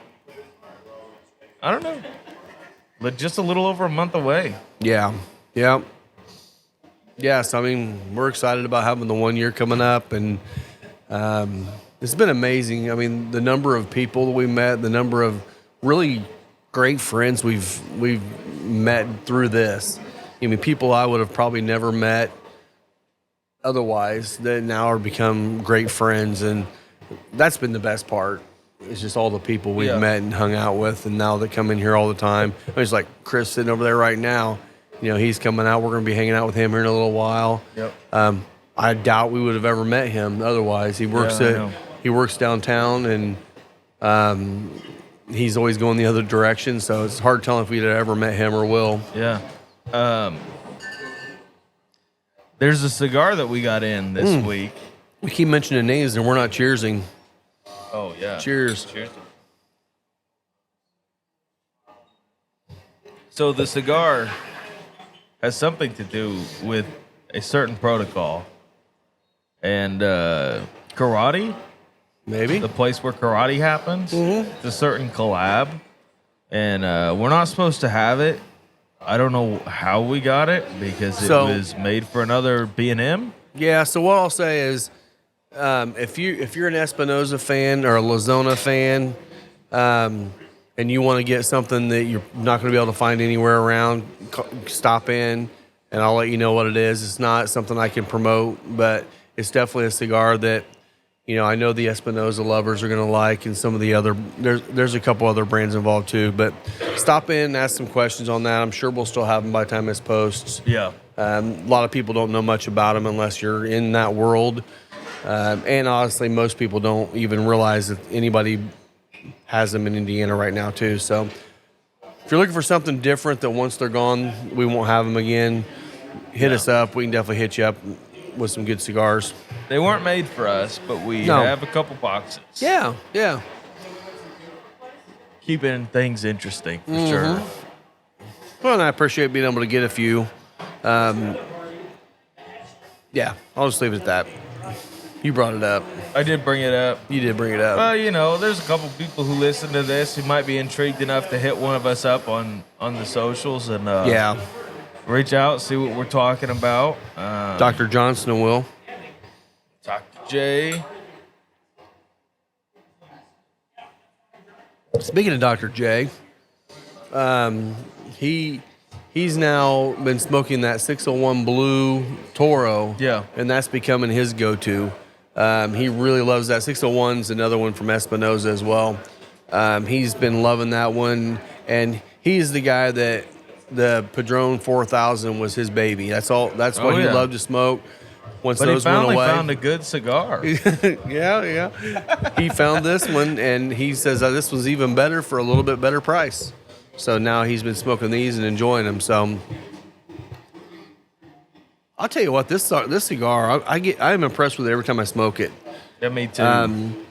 B: I don't know, but just a little over a month away.
A: Yeah. Yes, I mean, we're excited about having the 1 year coming up, and it's been amazing. I mean, the number of people that we met, the number of really great friends we've met through this. I mean, people I would have probably never met otherwise that now are become great friends, and that's been the best part. It's just all the people we've met and hung out with, and now they come in here all the time. I mean, it's like Chris sitting over there right now. You know, he's coming out. We're going to be hanging out with him here in a little while.
B: Yep.
A: I doubt we would have ever met him otherwise. He works downtown, and he's always going the other direction. So it's hard telling if we'd have ever met him or will.
B: Yeah. There's a cigar that we got in this week.
A: We keep mentioning names, and we're not cheersing.
B: Oh yeah.
A: Cheers.
B: Cheers. So the cigar has something to do with a certain protocol. And karate,
A: Maybe.
B: the place where karate happens, it's a certain collab. And we're not supposed to have it. I don't know how we got it because it was made for another B&M.
A: Yeah, so what I'll say is if you're an Espinosa fan or a Lazona fan, and you want to get something that you're not going to be able to find anywhere around, stop in, and I'll let you know what it is. It's not something I can promote, but it's definitely a cigar that, you know, I know the Espinosa lovers are going to like, and some of the other, there's a couple other brands involved too, but stop in and ask some questions on that. I'm sure we'll still have them by the time this posts.
B: Yeah.
A: A lot of people don't know much about them unless you're in that world. And honestly, most people don't even realize that anybody has them in Indiana right now too. So if you're looking for something different that once they're gone, we won't have them again, hit us up. We can definitely hit you up with some good cigars.
B: They weren't made for us, but we have a couple boxes.
A: Yeah.
B: Keeping things interesting for sure.
A: Well, and I appreciate being able to get a few. Yeah, I'll just leave it at that. You brought it up.
B: I did bring it up.
A: You did bring it up.
B: Well, you know, there's a couple people who listen to this who might be intrigued enough to hit one of us up on the socials and reach out, see what we're talking about.
A: Dr. Johnson will.
B: Dr. J.
A: Speaking of Dr. J, he's now been smoking that 601 Blue Toro.
B: Yeah.
A: And that's becoming his go-to. He really loves that. 601's another one from Espinosa as well. He's been loving that one. And he's the guy that the Padron 4000 was his baby. That's what he loved to smoke. Once
B: But
A: those
B: he
A: went away,
B: found a good cigar.
A: yeah. He found this one, and he says this was even better for a little bit better price. So now he's been smoking these and enjoying them. So I'll tell you what, this cigar, I'm impressed with it every time I smoke it.
B: Yeah, me too.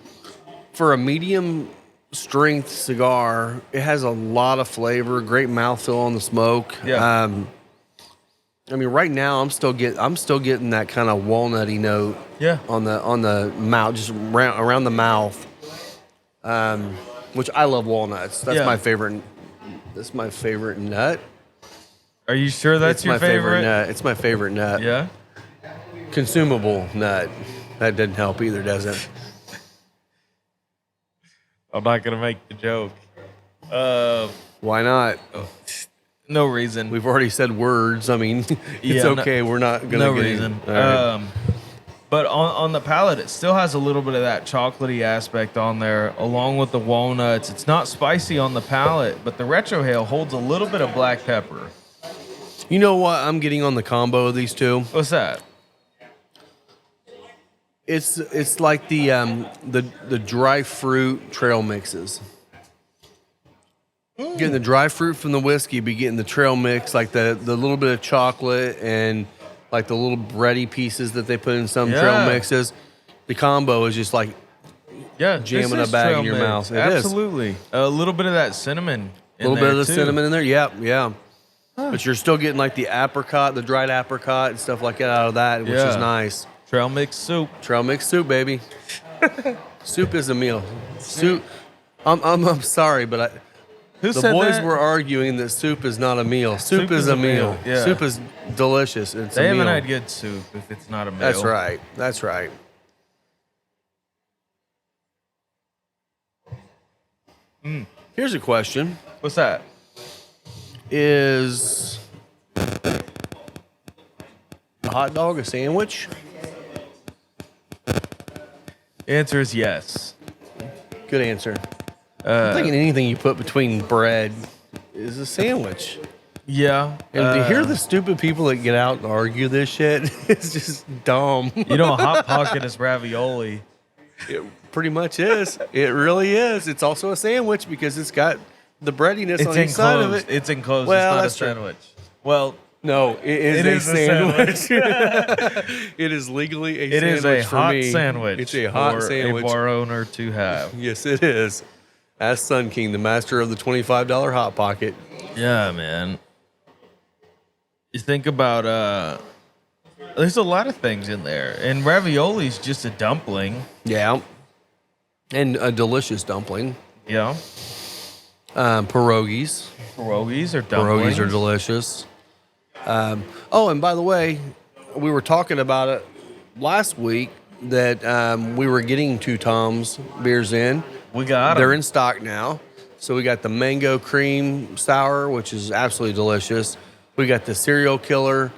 A: For a medium strength cigar, it has a lot of flavor, great mouthfeel on the smoke.
B: Yeah.
A: I mean, right now I'm still getting that kind of walnutty note.
B: Yeah.
A: On the mouth, just around the mouth. Which I love walnuts. That's my favorite. That's my favorite nut.
B: Are you sure that's your favorite
A: nut? It's my favorite nut.
B: Yeah.
A: Consumable nut. That didn't help either, does it?
B: I'm not gonna make the joke.
A: Why not?
B: No reason.
A: We've already said words. I mean, it's okay. We're not gonna.
B: No reason. Right. But on the palate, it still has a little bit of that chocolatey aspect on there, along with the walnuts. It's not spicy on the palate, but the retrohale holds a little bit of black pepper.
A: You know what I'm getting on the combo of these two?
B: What's that?
A: It's like the dry fruit trail mixes. Getting the dry fruit from the whiskey, be getting the trail mix, like the little bit of chocolate and like the little bready pieces that they put in some trail mixes. The combo is just like jamming a bag in your mouth.
B: Absolutely. A little bit of that cinnamon.
A: A little bit of the cinnamon in there. Yep, yeah. But you're still getting like the apricot, the dried apricot and stuff like that out of that, which is nice.
B: Trail mix soup.
A: Trail mix soup, baby. Soup is a meal. Soup. I'm sorry, but the boys were arguing that soup is not a meal. Soup is a meal.
B: Yeah.
A: Soup is delicious. It's
B: they
A: a meal.
B: haven't had good soup if it's not a meal.
A: That's right. That's right. Here's a question.
B: What's that?
A: Is a hot dog a sandwich?
B: The answer is yes.
A: Good answer. I'm thinking anything you put between bread is a sandwich.
B: Yeah.
A: And to hear the stupid people that get out and argue this shit, it's just dumb.
B: You know, a Hot Pocket is ravioli.
A: It pretty much is. It really is. It's also a sandwich because it's got the breadiness on each side of it.
B: It's enclosed.
A: Well,
B: it's not a sandwich. Well,
A: no, it is a sandwich. It is legally a sandwich.
B: It is a
A: for
B: hot
A: me.
B: sandwich.
A: It's a hot
B: for
A: sandwich.
B: a bar owner to have.
A: Yes, it is. Ask Sun King, the master of the $25 Hot Pocket.
B: Yeah, man. You think about there's a lot of things in there, and ravioli's just a dumpling.
A: Yeah, and a delicious dumpling.
B: Yeah.
A: Pierogies.
B: Pierogies are dumplings.
A: Pierogies are delicious. Oh, and by the way, we were talking about it last week that we were getting 2 Tom's beers in.
B: We got
A: They're
B: them.
A: in stock now. So we got the mango cream sour, which is absolutely delicious. We got the serial killer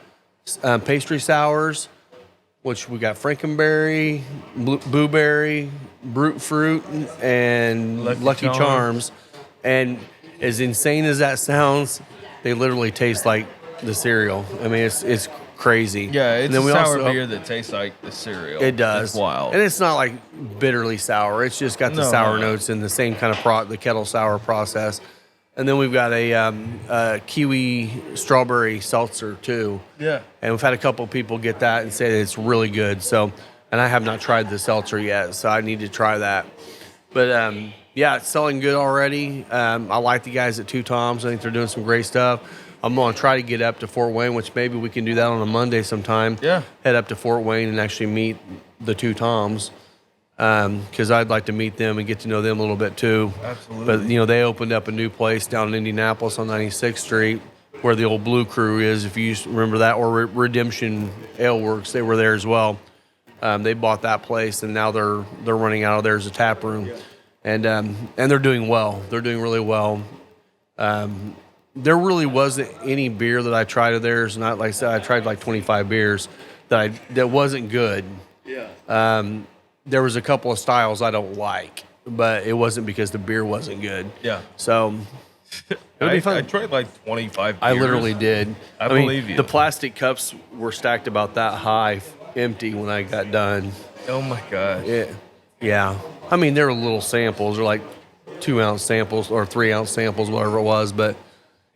A: pastry sours, which we got Frankenberry, blueberry, brute fruit, and Lucky Charms. And as insane as that sounds, they literally taste like the cereal. I mean, it's crazy.
B: Yeah, it's
A: and then
B: a
A: we
B: sour
A: also,
B: beer that tastes like the cereal.
A: It does.
B: It's wild.
A: And it's not like bitterly sour. It's just got the sour notes in the same kind of the kettle sour process. And then we've got a kiwi strawberry seltzer too.
B: Yeah.
A: And we've had a couple people get that and say that it's really good. So, and I have not tried the seltzer yet, so I need to try that. But yeah, it's selling good already. I like the guys at 2 Tom's. I think they're doing some great stuff. I'm going to try to get up to Fort Wayne, which maybe we can do that on a Monday sometime.
B: Yeah.
A: Head up to Fort Wayne and actually meet the 2 Tom's. Because I'd like to meet them and get to know them a little bit too.
B: Absolutely.
A: But, you know, they opened up a new place down in Indianapolis on 96th Street where the old Blue Crew is, if you remember that, or Redemption Ale Works. They were there as well. They bought that place, and now they're running out of there as a tap room. Yeah. And they're doing well. They're doing really well. There really wasn't any beer that I tried of theirs. Not like I said, I tried like 25 beers that wasn't good. Yeah. There was a couple of styles I don't like, but it wasn't because the beer wasn't good.
B: Yeah.
A: So it would be fun.
B: I tried like 25 beers.
A: I literally did.
B: I believe you.
A: The plastic cups were stacked about that high, empty when I got done.
B: Oh my gosh.
A: Yeah. I mean, they were little samples. They're like 2-ounce samples or 3-ounce samples, whatever it was. But,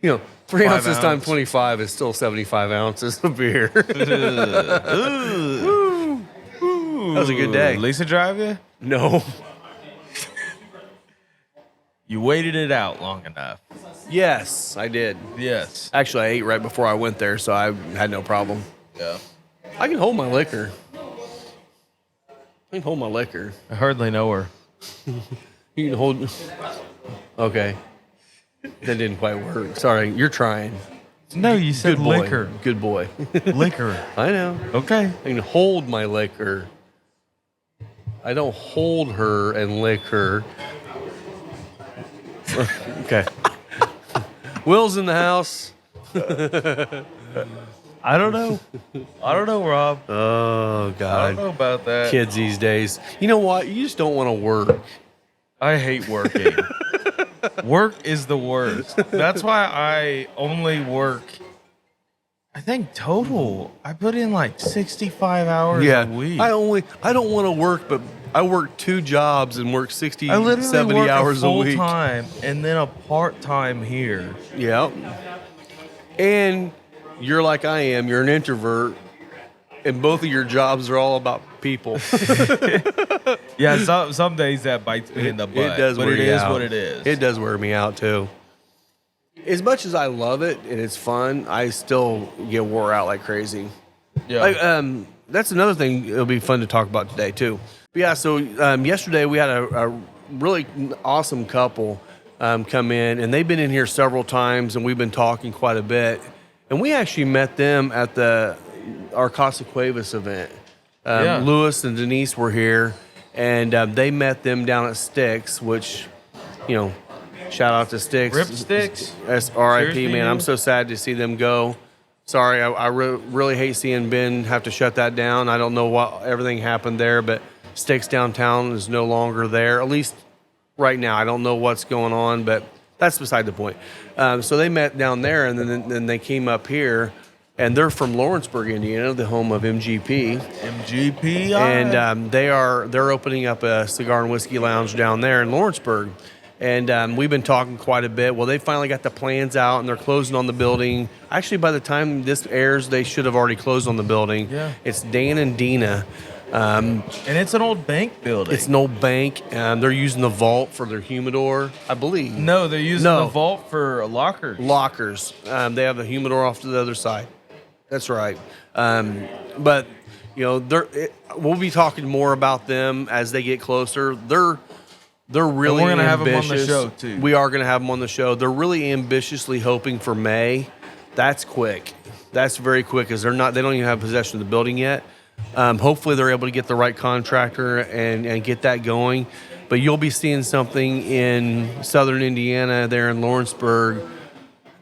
A: you know, 3 ounces times 25 is still 75 ounces of beer. That was a good day.
B: Lisa drive you?
A: No.
B: You waited it out long enough.
A: Yes, I did.
B: Yes.
A: Actually, I ate right before I went there, so I had no problem.
B: Yeah.
A: I can hold my liquor. I
B: I hardly know her.
A: You can hold. Okay. That didn't quite work. Sorry, you're trying.
B: No, you said
A: Good boy.
B: liquor.
A: Good boy.
B: Liquor.
A: I know.
B: Okay.
A: I can hold my liquor. I don't hold her and lick her. Okay. Will's in the house.
B: I don't know. Rob.
A: Oh,
B: I
A: God.
B: don't know about that.
A: Kids these days. You know what? You just don't want to work.
B: I hate working. Work is the worst. That's why I only work I think total, I put in like 65 hours a week.
A: I don't want to work, but I work 2 jobs and work 60,
B: I literally
A: 70
B: work
A: hours a week.
B: full time and then a part time here.
A: Yeah. And you're like I am. You're an introvert, and both of your jobs are all about people.
B: Yeah, some days that bites me in the butt.
A: It does,
B: but
A: wear
B: it
A: you
B: is
A: out.
B: what it is.
A: It does wear me out too. As much as I love it and it's fun, I still get wore out like crazy.
B: Yeah.
A: Like, that's another thing it'll be fun to talk about today too. But yeah, so yesterday we had a really awesome couple come in, and they've been in here several times, and we've been talking quite a bit. And we actually met them at our Casa Cuevas event. Louis and Denise were here, and they met them down at Sticks, which, shout out to Sticks.
B: Rip Sticks.
A: R.I.P. Man, I'm so sad to see them go. Sorry, I really hate seeing Ben have to shut that down. I don't know what everything happened there, but Sticks downtown is no longer there, at least right now. I don't know what's going on, but that's beside the point. So they met down there, and then they came up here, and they're from Lawrenceburg, Indiana, the home of MGP.
B: MGP,
A: and they're opening up a cigar and whiskey lounge down there in Lawrenceburg. And we've been talking quite a bit. Well, they finally got the plans out, and they're closing on the building. Actually, by the time this airs, they should have already closed on the building.
B: Yeah.
A: It's Dan and Dina.
B: And it's an old bank building.
A: It's an old bank. They're using the vault for their humidor, I believe.
B: No, they're using the vault for lockers.
A: Lockers. They have the humidor off to the other side. That's right. But, we'll be talking more about them as they get closer. They're really
B: we're gonna
A: ambitious.
B: have them on the show, too.
A: We are going to have them on the show. They're really ambitiously hoping for May. That's quick. That's very quick, because they don't even have possession of the building yet. Hopefully they're able to get the right contractor and get that going. But you'll be seeing something in southern Indiana there in Lawrenceburg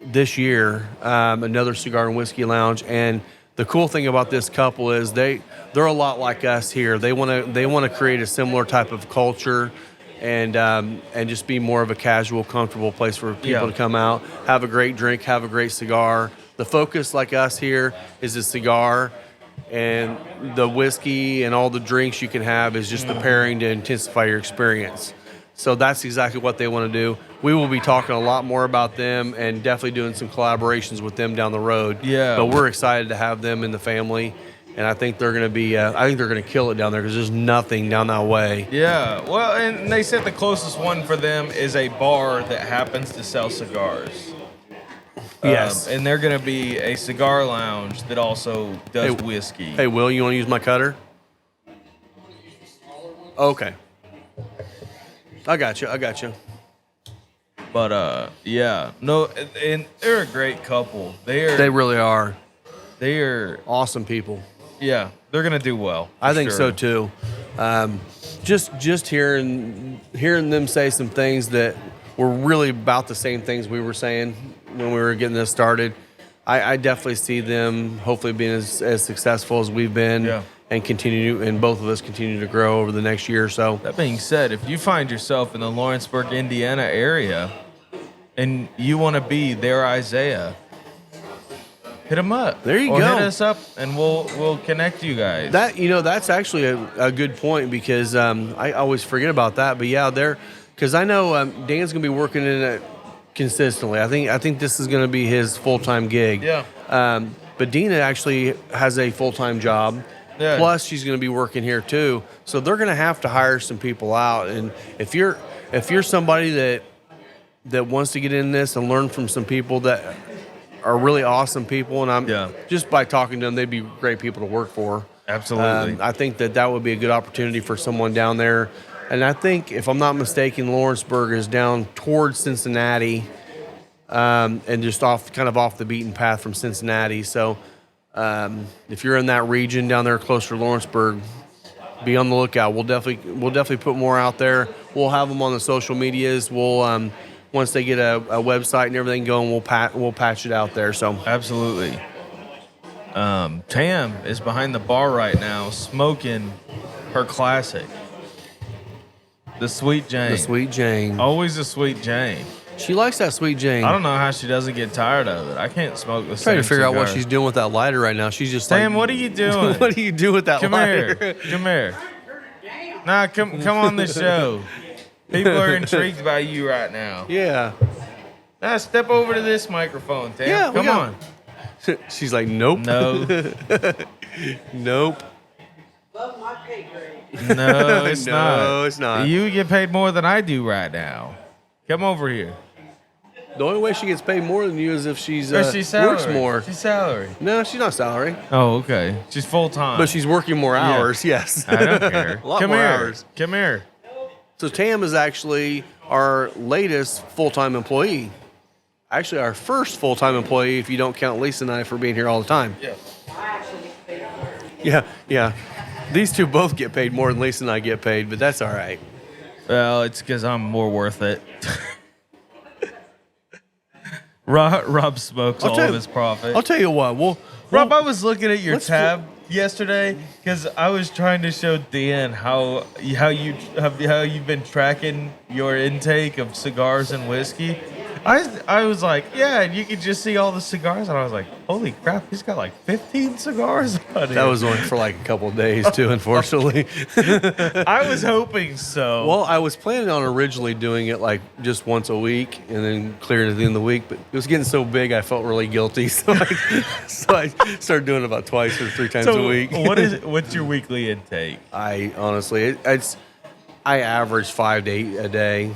A: this year, another cigar and whiskey lounge. And the cool thing about this couple is they're a lot like us here. They want to create a similar type of culture and just be more of a casual, comfortable place for people to come out, have a great drink, have a great cigar. The focus, like us here, is the cigar, and the whiskey and all the drinks you can have is just the pairing to intensify your experience. So that's exactly what they want to do. We will be talking a lot more about them and definitely doing some collaborations with them down the road.
B: Yeah.
A: But we're excited to have them in the family, and I think they're going to be. I think they're going to kill it down there, because there's nothing down that way.
B: Yeah. Well, and they said the closest one for them is a bar that happens to sell cigars.
A: Yes.
B: And they're going to be a cigar lounge that also does whiskey.
A: Hey, Will, you want to use my cutter? Okay. I got you.
B: But yeah, no, and they're a great couple.
A: They really are.
B: They're
A: awesome people.
B: Yeah, they're gonna do well.
A: I think so too. Just hearing them say some things that were really about the same things we were saying when we were getting this started. I definitely see them hopefully being as successful as we've been.
B: Yeah.
A: And both of us continue to grow over the next year or so.
B: That being said, if you find yourself in the Lawrenceburg, Indiana area, and you want to be their Isaiah, hit them up.
A: There you
B: or
A: go.
B: Hit us up, and we'll connect you guys.
A: That's actually a good point, because I always forget about that. But yeah, because I know Dan's gonna be working in it consistently. I think this is gonna be his full-time gig.
B: Yeah.
A: But Dina actually has a full-time job.
B: Yeah.
A: Plus, she's going to be working here too, so they're going to have to hire some people out. And if you're somebody that wants to get in this and learn from some people that are really awesome people, and just by talking to them, they'd be great people to work for.
B: Absolutely.
A: I think that would be a good opportunity for someone down there. And I think, if I'm not mistaken, Lawrenceburg is down towards Cincinnati, and just off the beaten path from Cincinnati. So. If you're in that region down there close to Lawrenceburg, be on the lookout. We'll definitely put more out there. We'll have them on the social medias. We'll once they get a website and everything going, we'll patch it out there. So
B: absolutely. Tam is behind the bar right now, smoking her classic, the Sweet Jane.
A: The Sweet Jane.
B: Always a Sweet Jane.
A: She likes that sweet Jane.
B: I don't know how she doesn't get tired of it. I can't smoke the same
A: Trying to figure out what
B: cigar.
A: she's doing with that lighter right now. She's just
B: Sam,
A: like,
B: what are you doing?
A: what do you do with that
B: Come
A: lighter?
B: here. Come here. Nah, come on the show. People are intrigued by you right now.
A: Yeah.
B: Now step over to this microphone, Tam.
A: Yeah,
B: Come on.
A: She's like, nope.
B: No.
A: Nope.
C: Above my pay grade.
B: No, it's not.
A: No, it's not.
B: You get paid more than I do right now. Come over here.
A: The only way she gets paid more than you is if she's
B: She's salary.
A: works more.
B: She's salary.
A: No, she's not salary,
B: Oh, okay. She's full time.
A: but she's working more hours. Yes,
B: I don't care.
A: a lot
B: Come
A: more
B: here.
A: hours.
B: Come here.
A: So Tam is actually our latest full-time employee. Actually, our first full-time employee, if you don't count Lisa and I for being here all the time.
B: Yeah.
C: I actually get paid more.
A: Yeah. These two both get paid more than Lisa and I get paid, but that's all right.
B: Well, it's because I'm more worth it. Rob smokes all of his profit.
A: I'll tell you what.
B: Rob, I was looking at your
A: let's
B: tab yesterday because I was trying to show Dan how you've been tracking your intake of cigars and whiskey. I was like, yeah, and you could just see all the cigars, and I was like, holy crap, he's got like 15 cigars on
A: that was only for like a couple of days too, unfortunately.
B: I was hoping so.
A: Well, I was planning on originally doing it like just once a week and then clearing it at the end of the week, but it was getting so big I felt really guilty, so I started doing it about twice or three times a week.
B: What's your weekly intake?
A: I honestly, I average 5 to 8 a day.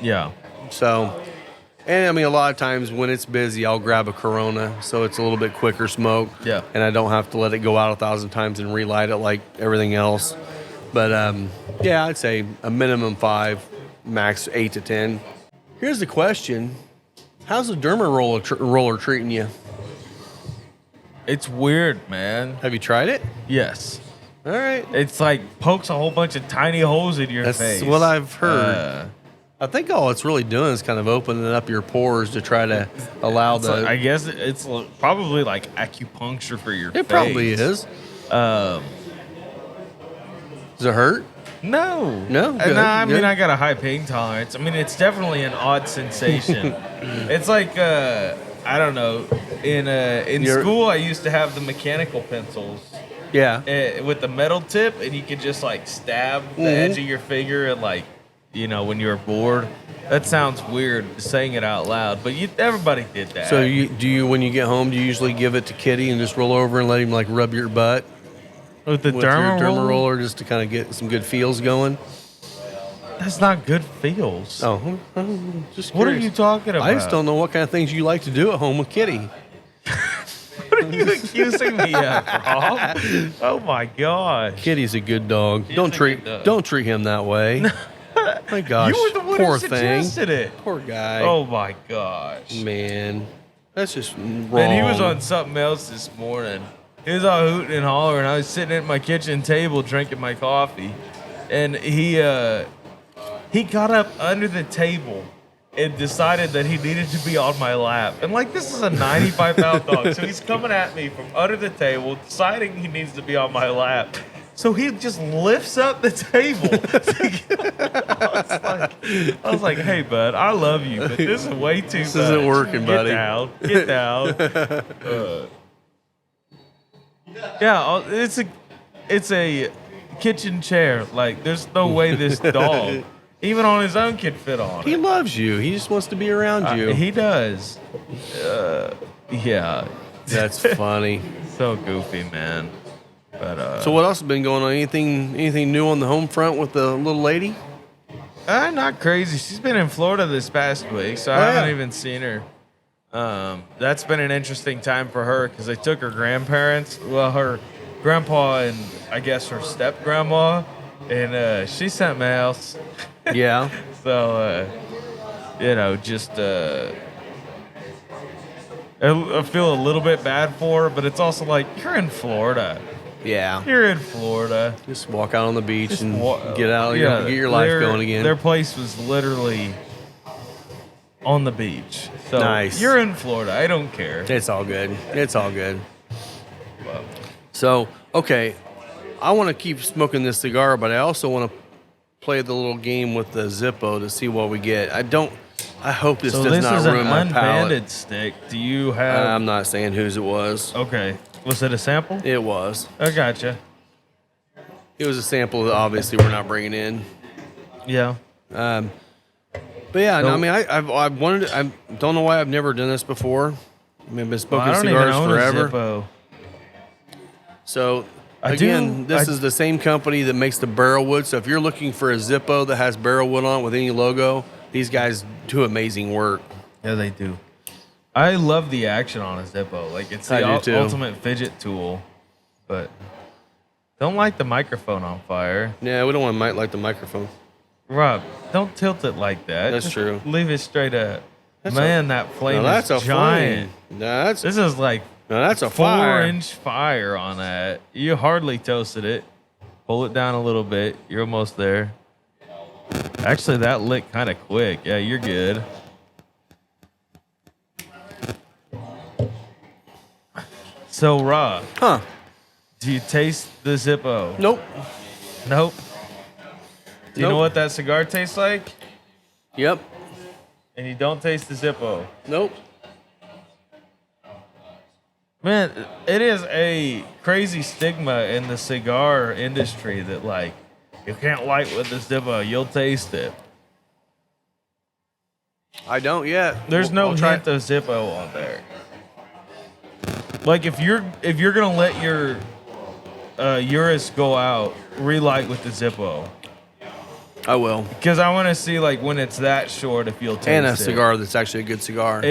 B: Yeah.
A: So, and I mean, a lot of times when it's busy, I'll grab a Corona, so it's a little bit quicker smoke.
B: Yeah.
A: And I don't have to let it go out 1,000 times and relight it like everything else. But yeah, I'd say a minimum 5, max 8 to 10. Here's the question: how's the derma roller treating you?
B: It's weird, man.
A: Have you tried it?
B: Yes.
A: All right.
B: It's like pokes a whole bunch of tiny holes in your
A: That's
B: face.
A: what I've heard. I think all it's really doing is kind of opening up your pores to try to allow
B: I guess it's probably like acupuncture for your face.
A: It probably is. Does it hurt?
B: No.
A: No? Good,
B: No, I mean,
A: good.
B: I got a high pain tolerance. I mean, it's definitely an odd sensation. It's like, I don't know. In school, I used to have the mechanical pencils
A: Yeah.
B: with the metal tip, and you could just like stab the edge of your finger and like, when you were bored. That sounds weird saying it out loud, but everybody did that.
A: So do you when you get home, do you usually give it to Kitty and just roll over and let him like rub your butt
B: with the
A: with your
B: derma
A: derma roller just to kind of get some good feels going?
B: That's not good feels.
A: Oh, just
B: What are
A: curious.
B: you talking about?
A: I just don't know what kind of things you like to do at home with Kitty.
B: What are you accusing me of, Rob? Oh my gosh.
A: Kitty's a good dog.
B: He's
A: Don't
B: a
A: treat
B: good dog.
A: don't treat him that way. My gosh,
B: You were the one
A: poor
B: who
A: thing.
B: suggested it.
A: Poor guy.
B: Oh my gosh.
A: Man, that's just wrong.
B: Man, he was on something else this morning. He was all hooting and hollering. I was sitting at my kitchen table drinking my coffee, and he got up under the table and decided that he needed to be on my lap. And like, this is a 95-pound dog, so he's coming at me from under the table, deciding he needs to be on my lap. So he just lifts up the table. I was like, hey, bud, I love you, but this is way too much.
A: This isn't working, buddy.
B: Get down. Yeah, it's a kitchen chair. Like, there's no way this dog, even on his own, can fit on
A: He
B: it.
A: loves you. He just wants to be around you.
B: He does. Yeah.
A: That's funny.
B: So goofy, man. But
A: So what else has been going on? Anything new on the home front with the little lady?
B: not crazy. She's been in Florida this past week, so I haven't even seen her. That's been an interesting time for her because they took her grandparents, well, her grandpa and I guess her step grandma, and she sent mails.
A: Yeah.
B: So, just I feel a little bit bad for her, but it's also like, you're in Florida.
A: Yeah.
B: You're in Florida.
A: Just walk out on the beach
B: Just
A: and get out. Get your life going again.
B: Their place was literally on the beach. So
A: Nice.
B: You're in Florida. I don't care.
A: It's all good. It's all good. So, okay, I want to keep smoking this cigar, but I also want to play the little game with the Zippo to see what we get. I hope this
B: So
A: does
B: this
A: not
B: is an
A: ruin my palate.
B: unbanded stick. Do you have?
A: I'm not saying whose it was.
B: Okay. Was it a sample?
A: It was.
B: I gotcha.
A: It was a sample that obviously we're not bringing in.
B: Yeah.
A: But yeah, no, I mean, I've wanted. I don't know why I've never done this before. I mean, I've been smoking
B: I don't
A: cigars
B: even own
A: forever.
B: a Zippo.
A: So
B: I
A: again,
B: do-
A: this
B: I-
A: is the same company that makes the barrel wood. So if you're looking for a Zippo that has barrel wood on it with any logo, these guys do amazing work.
B: Yeah, they do. I love the action on a Zippo. Like, it's
A: I
B: the
A: do too.
B: ultimate fidget tool. But don't light the microphone on fire.
A: Yeah, we don't want to light the microphone.
B: Rob, don't tilt it like that.
A: That's
B: Just
A: true.
B: Leave it straight up.
A: That's
B: Man, that flame
A: Now that's
B: is
A: a
B: giant.
A: flame. Now that's
B: This is like
A: a fire.
B: 4-inch fire on that. You hardly toasted it. Pull it down a little bit. You're almost there. Actually, that lit kind of quick. Yeah, you're good. So, Rob,
A: Huh?
B: do you taste the Zippo?
A: Nope.
B: Nope. Do you know
A: Nope.
B: what that cigar tastes like?
A: Yep.
B: And you don't taste the Zippo.
A: Nope.
B: Man, it is a crazy stigma in the cigar industry that, like, you can't light with the Zippo. You'll taste it.
A: I don't yet.
B: There's no
A: I'll try.
B: hint of Zippo on there. Like, if you're gonna let your Eurus go out, relight with the Zippo,
A: I will.
B: because I want to see, like, when it's that short, if you'll taste
A: And a
B: it.
A: cigar that's actually a good cigar.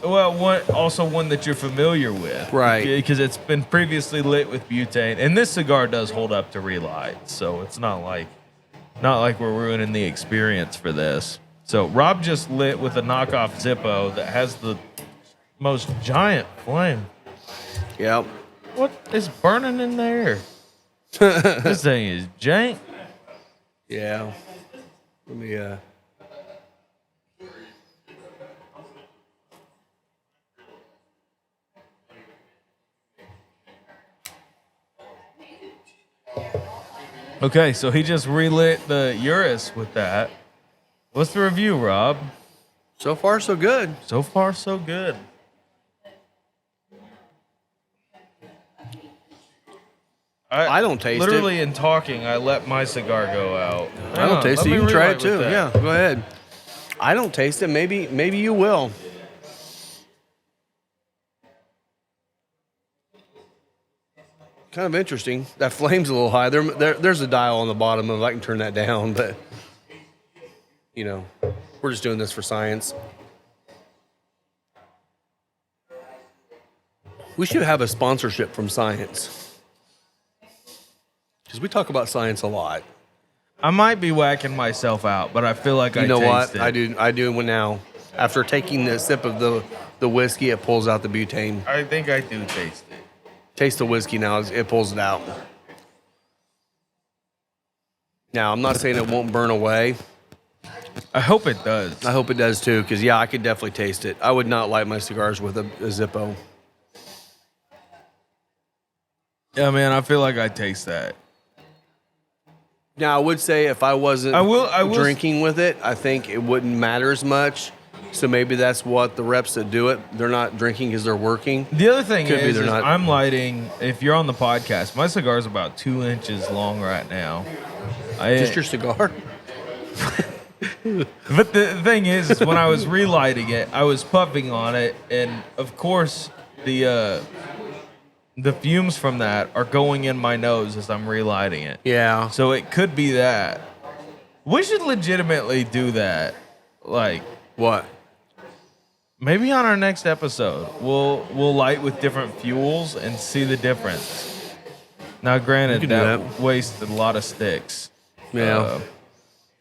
B: Also one that you're familiar with,
A: Right.
B: Because it's been previously lit with butane, and this cigar does hold up to relight, so it's not like we're ruining the experience for this. So Rob just lit with a knockoff Zippo that has the most giant flame.
A: Yep.
B: What is burning in there? This thing is jank.
A: Yeah. Let me.
B: Okay, so he just relit the Eurus with that. What's the review, Rob?
A: So far, so good.
B: So far, so good.
A: I don't taste it.
B: Literally, in talking, I let my cigar go out.
A: I don't taste it. You can try it too.
B: Yeah.
A: Yeah, go ahead. I don't taste it. Maybe you will. Kind of interesting. That flame's a little high. There's a dial on the bottom of it. I can turn that down, but you know, we're just doing this for science. We should have a sponsorship from science. Because we talk about science a lot.
B: I might be whacking myself out, but I feel like
A: You know what?
B: taste it.
A: I do now. After taking the sip of the whiskey, it pulls out the butane.
B: I think I do taste it.
A: Taste the whiskey now, it pulls it out. Now, I'm not saying it won't burn away.
B: I hope it does.
A: I hope it does too, because yeah, I could definitely taste it. I would not light my cigars with a Zippo.
B: Yeah, man, I feel like I taste that.
A: Now, I would say if I wasn't
B: I will
A: drinking with it, I think it wouldn't matter as much. So maybe that's what the reps that do it, they're not drinking because they're working.
B: The other thing
A: Could be
B: is
A: they're not.
B: I'm lighting, if you're on the podcast, my cigar's about 2 inches long right now.
A: Just your cigar?
B: But the thing is when I was relighting it, I was puffing on it, and of course the fumes from that are going in my nose as I'm relighting it.
A: Yeah.
B: So it could be that. We should legitimately do that. Like,
A: What?
B: maybe on our next episode, we'll light with different fuels and see the difference. Now, granted,
A: We can do
B: that wasted a lot of sticks.
A: Yeah.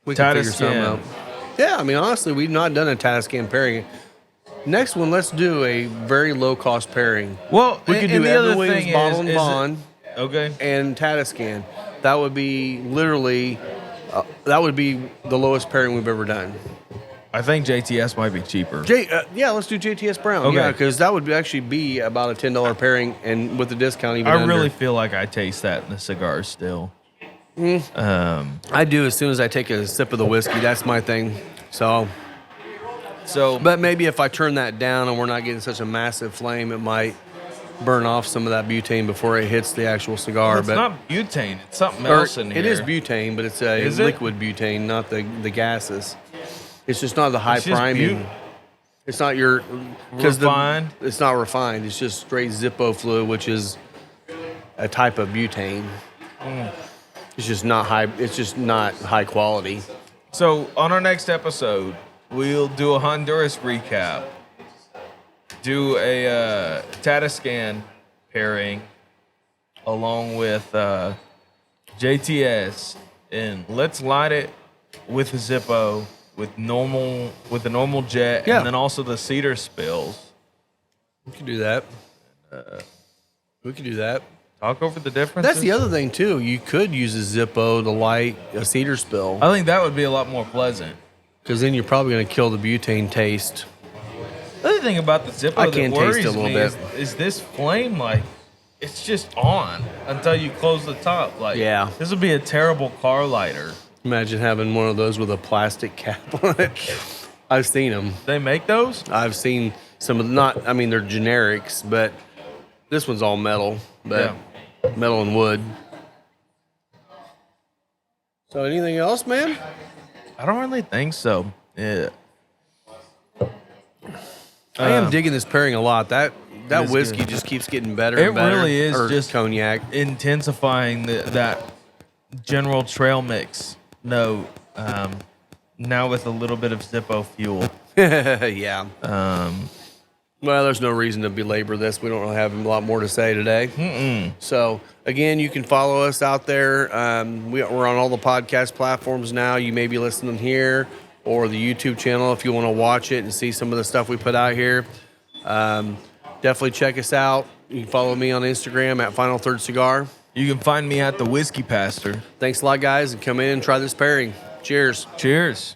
A: We
B: tight
A: can
B: as
A: figure something
B: skin.
A: out. Yeah, I mean, honestly, we've not done a Tascan pairing. Next one, let's do a very low-cost pairing.
B: Well,
A: We could
B: and
A: do
B: the other
A: Evan Williams
B: thing
A: Bottle
B: is
A: and
B: it-
A: Bond
B: Okay.
A: and Tatiscan. That would be literally, that would be the lowest pairing we've ever done.
B: I think JTS might be cheaper.
A: Yeah, let's do JTS Brown.
B: Okay.
A: Yeah, because that would actually be about a $10 pairing, and with the discount even
B: I
A: under.
B: really feel like I taste that in the cigars still.
A: I do as soon as I take a sip of the whiskey. That's my thing. So
B: So,
A: But maybe if I turn that down and we're not getting such a massive flame, it might burn off some of that butane before it hits the actual cigar.
B: it's
A: but
B: not butane. It's something
A: or
B: else in here.
A: it is butane, but it's a
B: Is it?
A: liquid butane, not the gases. It's just not the high
B: It's just
A: priming. It's not your
B: Refined?
A: It's not refined. It's just straight Zippo fluid, which is a type of butane. It's just not high. It's just not high quality.
B: So on our next episode, we'll do a Honduras recap, do a Tatiscan pairing along with JTS, and let's light it with a Zippo with a normal jet,
A: Yeah.
B: and then also the cedar spills.
A: We could do that. We could do that.
B: Talk over the differences.
A: That's the other thing too. You could use a Zippo to light a cedar spill,
B: I think that would be a lot more pleasant.
A: because then you're probably going to kill the butane taste.
B: The other thing about the Zippo
A: I
B: that
A: can taste
B: worries
A: it a little
B: me
A: bit.
B: is this flame, like, it's just on until you close the top. Like,
A: Yeah.
B: this would be a terrible car lighter.
A: Imagine having one of those with a plastic cap on it. I've seen them.
B: They make those?
A: I've seen some of not. I mean, they're generics, but this one's all metal. But metal and wood. So, anything else, man?
B: I don't really think so. Yeah.
A: I am digging this pairing a lot. That
B: is
A: whiskey
B: good.
A: just keeps getting better.
B: It
A: and better.
B: really is
A: Or
B: just
A: cognac.
B: intensifying that general trail mix note. Now with a little bit of Zippo fuel.
A: Yeah. Well, there's no reason to belabor this. We don't really have a lot more to say today. So, again, you can follow us out there. We're on all the podcast platforms now. You may be listening here or the YouTube channel if you want to watch it and see some of the stuff we put out here. Definitely check us out. You can follow me on Instagram at Final Third Cigar.
B: You can find me at the Whiskey Pastor.
A: Thanks a lot, guys, and come in and try this pairing. Cheers.
B: Cheers.